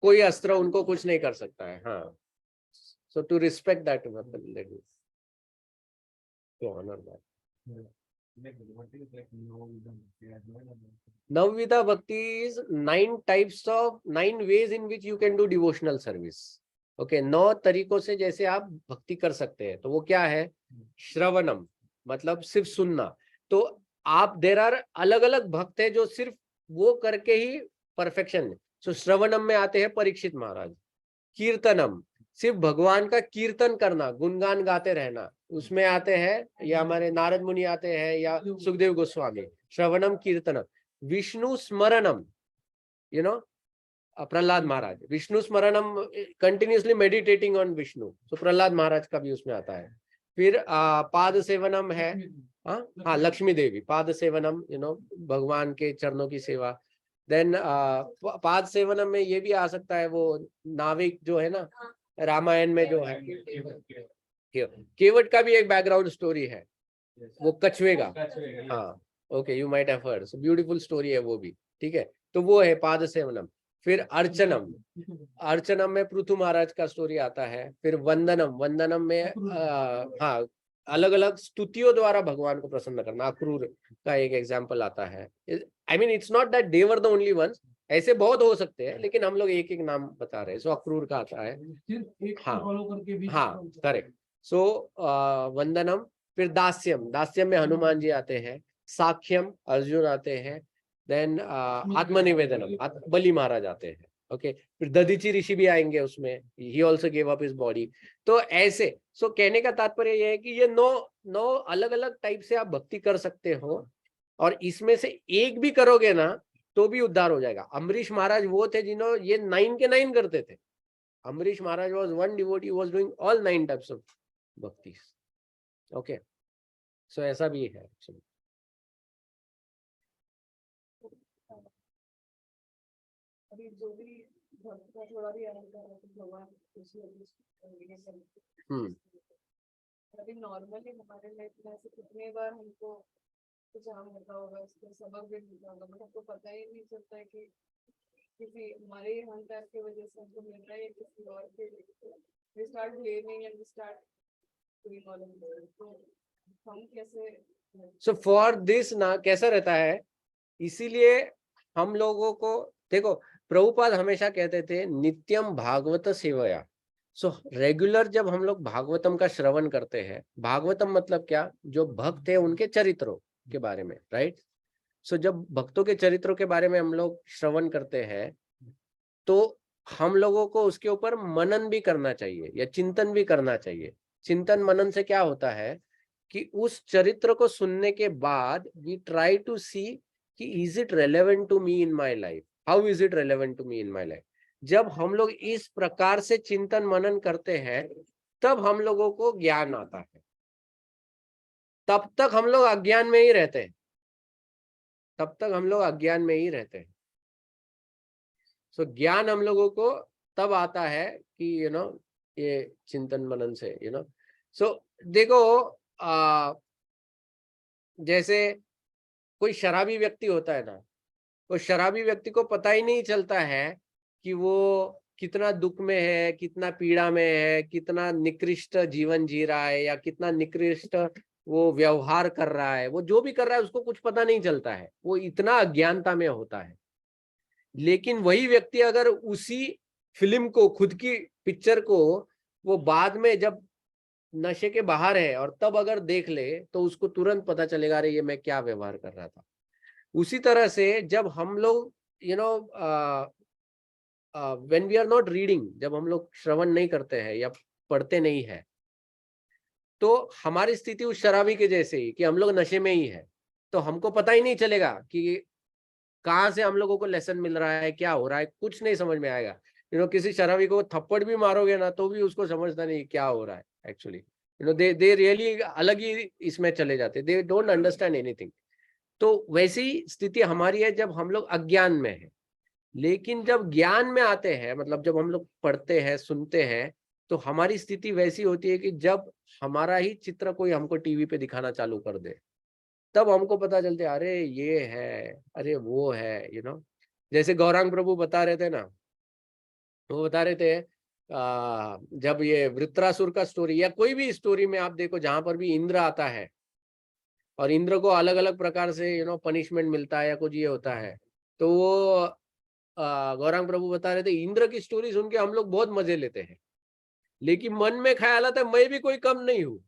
कोई अस्त्र उनको कुछ नहीं कर सकता है। हाँ, so to respect that weapon, that is to honour that. Navvidha Bhakti is 9 types of 9 ways in which you can do devotional service. Okay, 9 तरीकों से जैसे आप भक्ति कर सकते हैं। तो वो क्या है? श्रवणम, मतलब सिर्फ सुनना। तो आप देर आर अलग अलग भक्त है जो सिर्फ वो करके ही परफेक्शन है। सो श्रवणम में आते हैं परीक्षित महाराज। कीर्तनम, सिर्फ भगवान का कीर्तन करना, गुणगान गाते रहना, उसमें आते हैं या हमारे नारद मुनि आते हैं या सुखदेव गोस्वामी। श्रवणम कीर्तनम। विष्णु स्मरणम, प्रहलाद महाराज, विष्णु स्मरणम, कंटिन्यूसली मेडिटेटिंग ऑन विष्णु, तो प्रहलाद महाराज का भी उसमें आता है। फिर पाद सेवनम है, हाँ लक्ष्मी देवी, पाद सेवनम, भगवान के चरणों की सेवा। देन पाद सेवनम में ये भी आ सकता है, वो नाविक जो है ना रामायण में जो है, केवट का भी एक बैकग्राउंड स्टोरी है, वो कछुए का, हाँ okay, you might have heard, beautiful story है वो भी, ठीक है। तो वो है पाद सेवनम। फिर अर्चनम, अर्चनम में पृथु महाराज का स्टोरी आता है। फिर वंदनम, वंदनम में हाँ अलग अलग स्तुतियों द्वारा भगवान को प्रसन्न करना, अक्रूर का एक एग्जाम्पल आता है। I mean it's not that they were the only ones, ऐसे बहुत हो सकते हैं, लेकिन हम लोग एक एक नाम बता रहे हैं। सो अक्रूर का आता है, हाँ करेक्ट। सो वंदनम। फिर दास्यम, दास्यम में हनुमान जी आते हैं। साख्यम, अर्जुन आते हैं। देन आत्मनिवेदनम, बलि महाराज आते हैं। ओके, फिर दधीची ऋषि भी आएंगे उसमें, he also gave up his body. तो ऐसे, सो कहने का तात्पर्य यह है कि ये नौ अलग अलग टाइप से आप भक्ति कर सकते हो, और इसमें से एक भी करोगे ना तो भी उद्धार हो जाएगा। अम्बरीश महाराज वो थे जिन्होंने ये 9 के 9 करते थे। Ambarish Maharaj was one devotee, was doing all 9 types of bhakti. Okay, so ऐसा भी है एक्चुअली। अभी जो भी भक्त का थोड़ा भी आनंद कर रहा है भगवान अभी नॉर्मली हमारे लाइफ में ऐसे कितने बार हमको कुछ आम होता होगा, उसको सबक भी मिलता होगा, बट हमको पता ही नहीं चलता है कि किसी हमारे अहंकार की वजह से हमको मिल रहा है या किसी और के। We start blaming and we start doing all of this. तो हम कैसे, सो फॉर दिस ना कैसा रहता है, इसीलिए हम लोगों को देखो, प्रभुपाद हमेशा कहते थे नित्यम भागवत सेवया। सो रेगुलर जब हम लोग भागवतम का श्रवण करते हैं, भागवतम मतलब क्या, जो भक्त है उनके चरित्रों के बारे में, राइट। सो जब भक्तों के चरित्रों के बारे में हम लोग श्रवण करते हैं, तो हम लोगों को उसके ऊपर मनन भी करना चाहिए या चिंतन भी करना चाहिए। चिंतन मनन से क्या होता है कि उस चरित्र को सुनने के बाद वी ट्राई टू सी कि is it relevant to me in my life, how is it relevant to me in my life. जब हम लोग इस प्रकार से चिंतन मनन करते हैं, तब हम लोगों को ज्ञान आता है। तब तक हम लोग अज्ञान में ही रहते हैं, तब तक हम लोग अज्ञान में ही रहते हैं। सो ज्ञान हम लोगों को तब आता है कि ये चिंतन मनन से, सो देखो जैसे कोई शराबी व्यक्ति होता है ना, तो शराबी व्यक्ति को पता ही नहीं चलता है कि वो कितना दुख में है, कितना पीड़ा में है, कितना निकृष्ट जीवन जी रहा है, या कितना निकृष्ट वो व्यवहार कर रहा है। वो जो भी कर रहा है उसको कुछ पता नहीं चलता है, वो इतना अज्ञानता में होता है। लेकिन वही व्यक्ति अगर उसी फिल्म को, खुद की पिक्चर को, वो बाद में जब नशे के बाहर है और तब अगर देख ले, तो उसको तुरंत पता चलेगा, अरे ये मैं क्या व्यवहार कर रहा था। उसी तरह से जब हम लोग when we are not reading, जब हम लोग श्रवण नहीं करते हैं या पढ़ते नहीं है, तो हमारी स्थिति उस शराबी के जैसे ही कि हम लोग नशे में ही है। तो हमको पता ही नहीं चलेगा कि कहाँ से हम लोगों को लेसन मिल रहा है, क्या हो रहा है, कुछ नहीं समझ में आएगा। किसी शराबी को थप्पड़ भी मारोगे ना तो भी उसको समझता नहीं क्या हो रहा है एक्चुअली। दे रियली अलग ही इसमें चले जाते, दे डोंट अंडरस्टैंड एनीथिंग। तो वैसी स्थिति हमारी है जब हम लोग अज्ञान में है। लेकिन जब ज्ञान में आते हैं, मतलब जब हम लोग पढ़ते हैं, सुनते हैं, तो हमारी स्थिति वैसी होती है कि जब हमारा ही चित्र कोई हमको टीवी पे दिखाना चालू कर दे, तब हमको पता चलते, अरे ये है, अरे वो है, जैसे गौरांग प्रभु बता रहे थे ना, वो बता रहे थे जब ये वृत्रासुर का स्टोरी या कोई भी स्टोरी में आप देखो, जहां पर भी इंद्र आता है और इंद्र को अलग अलग प्रकार से पनिशमेंट मिलता है या कुछ ये होता है, तो वो गौरांग प्रभु बता रहे थे, इंद्र की स्टोरी सुन के हम लोग बहुत मजे लेते हैं, लेकिन मन में ख्याल आता है मैं भी कोई कम नहीं हूं,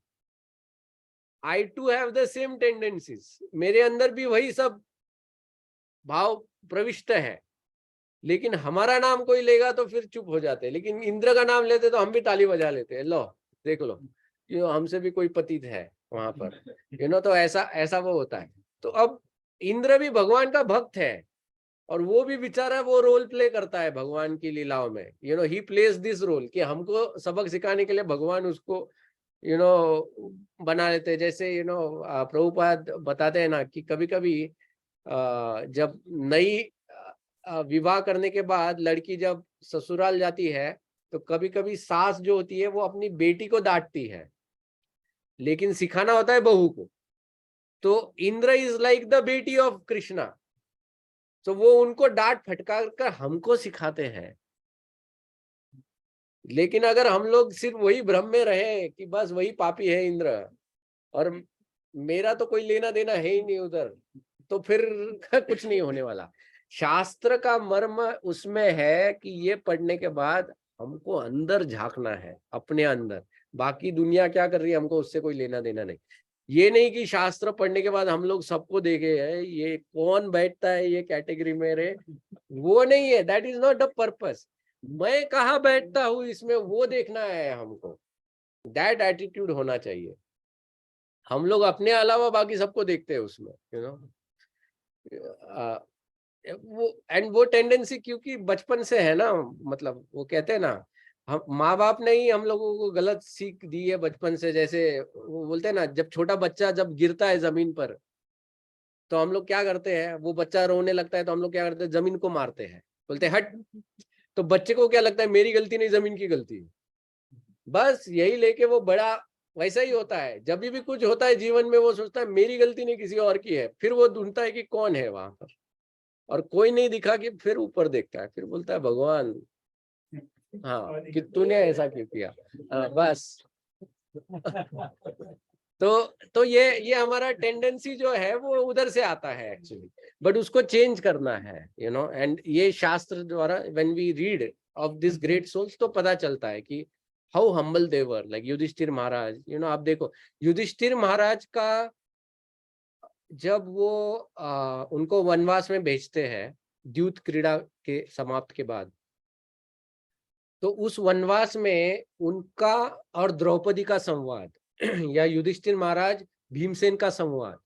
I too have the same tendencies, मेरे अंदर भी वही सब भाव प्रविष्ट है। लेकिन हमारा नाम कोई लेगा तो फिर चुप हो जाते हैं, लेकिन इंद्र का नाम लेते तो हम भी ताली बजा लेते हैं, लो देख लो हमसे भी कोई पतित है वहां पर, तो ऐसा वो होता है। तो अब इंद्र भी भगवान का भक्त है, और वो भी बेचारा वो रोल प्ले करता है भगवान की लीलाओं में, you know, he plays this role कि हमको सबक सिखाने के लिए भगवान उसको यू नो बना लेते हैं। जैसे यू नो प्रभुपाद बताते हैं ना कि कभी कभी जब नई विवाह करने के बाद लड़की जब ससुराल जाती है तो कभी कभी सास जो होती है वो अपनी बेटी को डांटती है, लेकिन सिखाना होता है बहू को। तो इंद्र इज लाइक द बेटी ऑफ कृष्णा, तो वो उनको डांट फटकार कर हमको सिखाते हैं। लेकिन अगर हम लोग सिर्फ वही भ्रम में रहे कि बस वही पापी है इंद्र और मेरा तो कोई लेना देना है ही नहीं उधर, तो फिर कुछ नहीं होने वाला। शास्त्र का मर्म उसमें है कि ये पढ़ने के बाद हमको अंदर झांकना है, अपने अंदर। बाकी दुनिया क्या कर रही है हमको उससे कोई लेना देना नहीं। ये नहीं कि शास्त्र पढ़ने के बाद हम लोग सबको देखे है ये कौन बैठता है ये कैटेगरी में रे, वो नहीं है। That is not the purpose. मैं कहाँ बैठता हूँ इसमें वो देखना है हमको। दैट एटीट्यूड होना चाहिए। हम लोग अपने अलावा बाकी सबको देखते हैं उसमें, यू नो। वो टेंडेंसी क्योंकि बचपन से है ना, मतलब वो कहते हैं ना, हम माँ बाप ने ही हम लोगों को गलत सीख दी है बचपन से। जैसे वो बोलते हैं ना, जब छोटा बच्चा जब गिरता है जमीन पर तो हम लोग क्या करते हैं, वो बच्चा रोने लगता है तो हम लोग क्या करते हैं, जमीन को मारते हैं, बोलते हैं हट। तो बच्चे को क्या लगता है, मेरी गलती नहीं जमीन की गलती है। बस यही लेके वो बड़ा वैसा ही होता है। जब भी कुछ होता है जीवन में वो सोचता है मेरी गलती नहीं किसी और की है। फिर वो ढूंढता है कि कौन है वहां पर, और कोई नहीं दिखा कि फिर ऊपर देखता है, फिर बोलता है भगवान हाँ कि तूने ऐसा क्यों किया। बस तो ये हमारा टेंडेंसी जो है वो उधर से आता है एक्चुअली, बट उसको चेंज करना है, यू नो। एंड ये शास्त्र द्वारा when we read of this great souls तो पता चलता है कि how humble they were, like Yudhishthira Maharaj, you know. आप देखो युधिष्ठिर महाराज का जब वो उनको वनवास में भेजते हैं द्यूत क्रीड़ा के समाप्त के बाद, तो उस वनवास में उनका और द्रौपदी का संवाद या युधिष्ठिर महाराज भीमसेन का संवाद,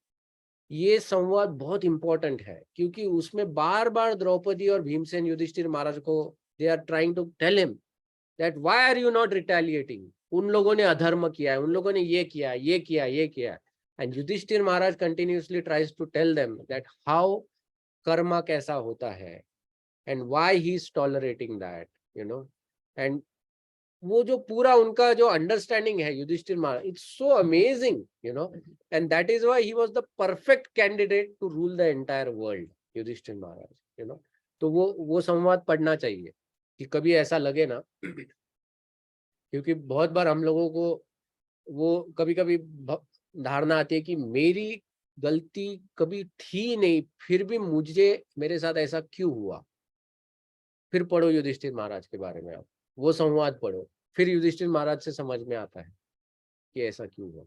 ये संवाद बहुत इंपॉर्टेंट है क्योंकि उसमें बार बार द्रौपदी और भीमसेन युधिष्ठिर महाराज को they are trying to tell him that why are you not retaliating. उन लोगों ने अधर्म किया है, उन लोगों ने ये किया ये किया ये किया, and Yudhishthir Maharaj continuously tries to tell them that how karma कैसा होता है and why he is tolerating that, you know. And वो जो पूरा उनका जो अंडरस्टैंडिंग है Yudhishthir Maharaj, it's so amazing, you know. And that is why he was the perfect candidate to rule the entire world, Yudhishthir Maharaj, you know. तो वो संवाद पढ़ना चाहिए कि कभी ऐसा लगे ना क्योंकि बहुत बार हम लोगों को वो कभी कभी धारणा आती है कि मेरी गलती कभी थी नहीं फिर भी मुझे मेरे साथ ऐसा क्यों हुआ। फिर पढ़ो युधिष्ठिर महाराज के बारे में, आप वो संवाद पढ़ो, फिर युधिष्ठिर महाराज से समझ में आता है कि ऐसा क्यों हुआ।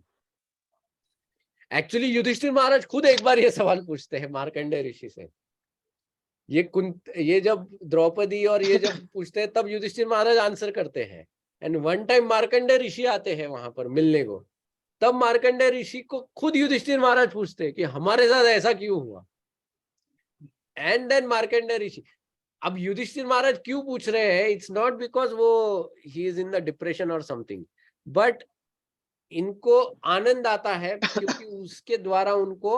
एक्चुअली युधिष्ठिर महाराज खुद एक बार ये सवाल पूछते हैं मार्कंडेय ऋषि से। ये जब द्रौपदी और ये जब पूछते हैं तब युधिष्ठिर महाराज आंसर करते हैं। एंड वन टाइम मार्कंडेय ऋषि आते हैं वहां पर मिलने को, तब मार्कंडेय ऋषि को खुद युधिष्ठिर महाराज पूछते हैं कि हमारे साथ ऐसा क्यों हुआ। एंड देन मार्कंडेय ऋषि, अब युधिष्ठिर महाराज क्यों पूछ रहे हैं, इट्स नॉट बिकॉज वो he is in the depression और समथिंग, बट इनको आनंद आता है क्योंकि उसके द्वारा उनको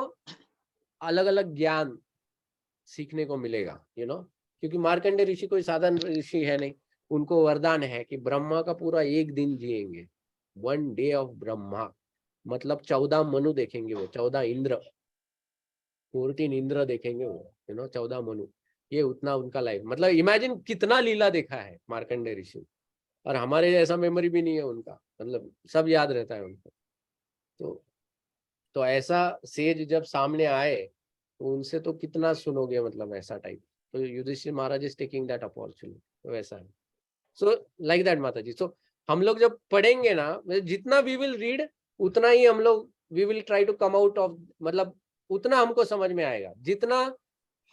अलग अलग ज्ञान सीखने को मिलेगा, यू नो। क्योंकि मार्कंडेय ऋषि कोई साधारण ऋषि है नहीं, उनको वरदान है कि ब्रह्मा का पूरा एक दिन जिएंगे, 1 डे ऑफ ब्रह्मा, मतलब 14 मनु देखेंगे वो, 14 इंद्र, 14 इंद्र देखेंगे वो, यू नो, 14 मनु, ये उतना उनका लाइफ। मतलब इमेजिन कितना लीला देखा है मार्कंडेय ऋषि, और हमारे जैसा मेमोरी भी नहीं है उनका, मतलब सब याद रहता है उनको। तो ऐसा सेज जब सामने आए तो उनसे तो कितना सुनोगे, मतलब ऐसा टाइप। तो युधिष्ठिर महाराज इज टेकिंग दैट अपॉर्चुनिटी, तो वैसा है। सो लाइक दैट माता जी। सो हम लोग जब पढ़ेंगे ना, जितना वी विल रीड उतना ही हम लोग we will try to come out of, मतलब उतना हमको समझ में आएगा। जितना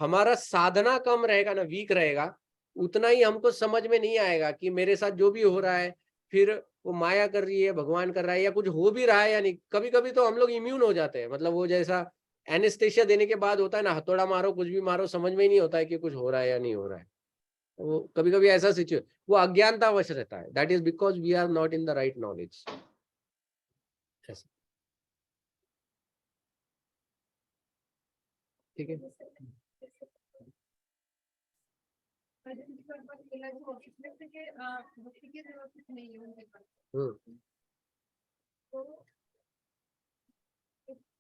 हमारा साधना कम रहेगा ना, वीक रहेगा, उतना ही हमको समझ में नहीं आएगा कि मेरे साथ जो भी हो रहा है, फिर वो माया कर रही है, भगवान कर रहा है, या कुछ हो भी रहा है या नहीं। कभी कभी तो हम लोग इम्यून हो जाते हैं, मतलब वो जैसा एनेस्थेशिया देने के बाद होता है ना, हथौड़ा मारो कुछ भी मारो, समझ में ही नहीं होता है कि कुछ हो रहा है या नहीं हो रहा है। वो कभी कभी ऐसा सिचुएशन, वो अज्ञानतावश रहता है, that is because we are not in the right knowledge. ठीक है, भक्ति की जरूरत नहीं है उनके पास। तो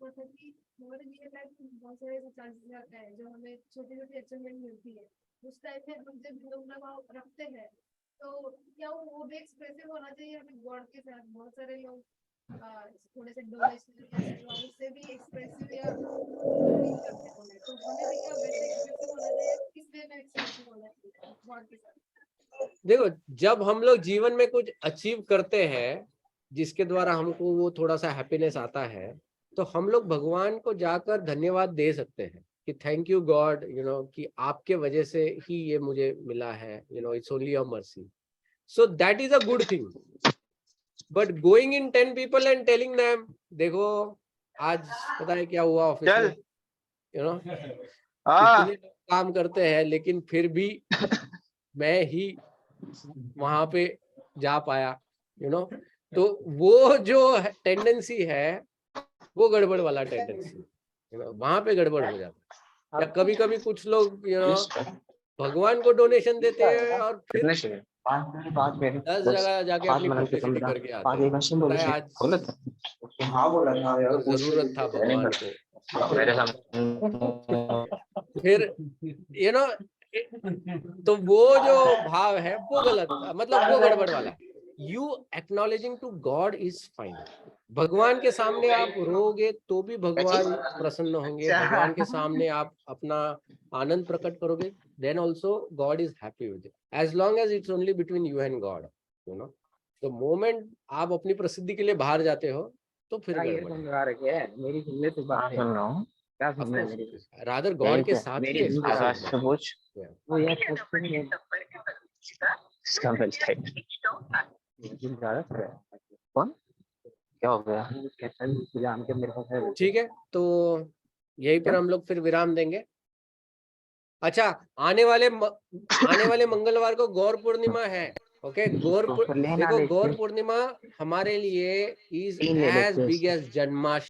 मतलब कि हमारे रियल लाइफ में बहुत सारे ऐसे चांसेस आते हैं जो हमें छोटी छोटी अचीवमेंट मिलती है, उस टाइम पे हम जब लोग भाव रखते हैं तो क्या वो भी एक्सप्रेसिव होना चाहिए हमें गॉड के साथ। बहुत सारे लोग थोड़े से डोनेशन उससे भी एक्सप्रेसिव या फील करते हैं, तो हमें भी क्या वैसे एक्सप्रेसिव होना चाहिए, किस वे में एक्सप्रेसिव होना चाहिए गॉड के साथ? देखो, जब हम लोग जीवन में कुछ अचीव करते हैं जिसके द्वारा हमको वो थोड़ा सा हैप्पीनेस आता है, तो हम लोग भगवान को जाकर धन्यवाद दे सकते हैं कि thank you God, you no, कि आपके वजह से ही ये मुझे मिला है, you know, it's only your mercy. So that is a good thing. But going in 10 people and telling them, देखो आज पता है क्या हुआ ऑफिस में, यू नो, कितने लोग काम करते हैं लेकिन फिर भी मैं ही वहां पे जा पाया, यू नो। तो वो जो टेंडेंसी है वो गड़बड़ वाला टेंडेंसी, यू नो, वहां पे गड़बड़ हो जाता है। या कभी कभी कुछ लोग, यू नो, भगवान को डोनेशन देते हैं और फिर 10 जगह जाके अपनी पब्लिसिटी करके आते हैं। पता है आज वो जरूरत था भगवान को, फिर यू नो, तो वो जो भाव है वो गलत, मतलब वो गड़बड़ वाला। You acknowledging to God is fine. भगवान के सामने आप रोगे तो भी भगवान प्रसन्न होंगे, भगवान के सामने आप अपना आनंद प्रकट करोगे, then also God is happy with it, as long as it's only between you and God, you know. The moment आप अपनी प्रसिद्धि के लिए बाहर जाते हो तो फिर मेरी सुनने तो बात सुन रहा हूँ, क्या सुन रहे हैं मेरी? रादर गॉड के साथ ही आवाज से expressive पूछ। है। वो यार इसका मिलता है कौन क्या हो गया? कैसा जान के मेरे पास है। ठीक है, तो यहीं पर हम लोग फिर विराम देंगे। अच्छा, आने वाले मंगलवार को गौर पूर्णिमा है। ओके, देखो गौर पूर्णिमा हमारे लिए is as big as Janmashtami.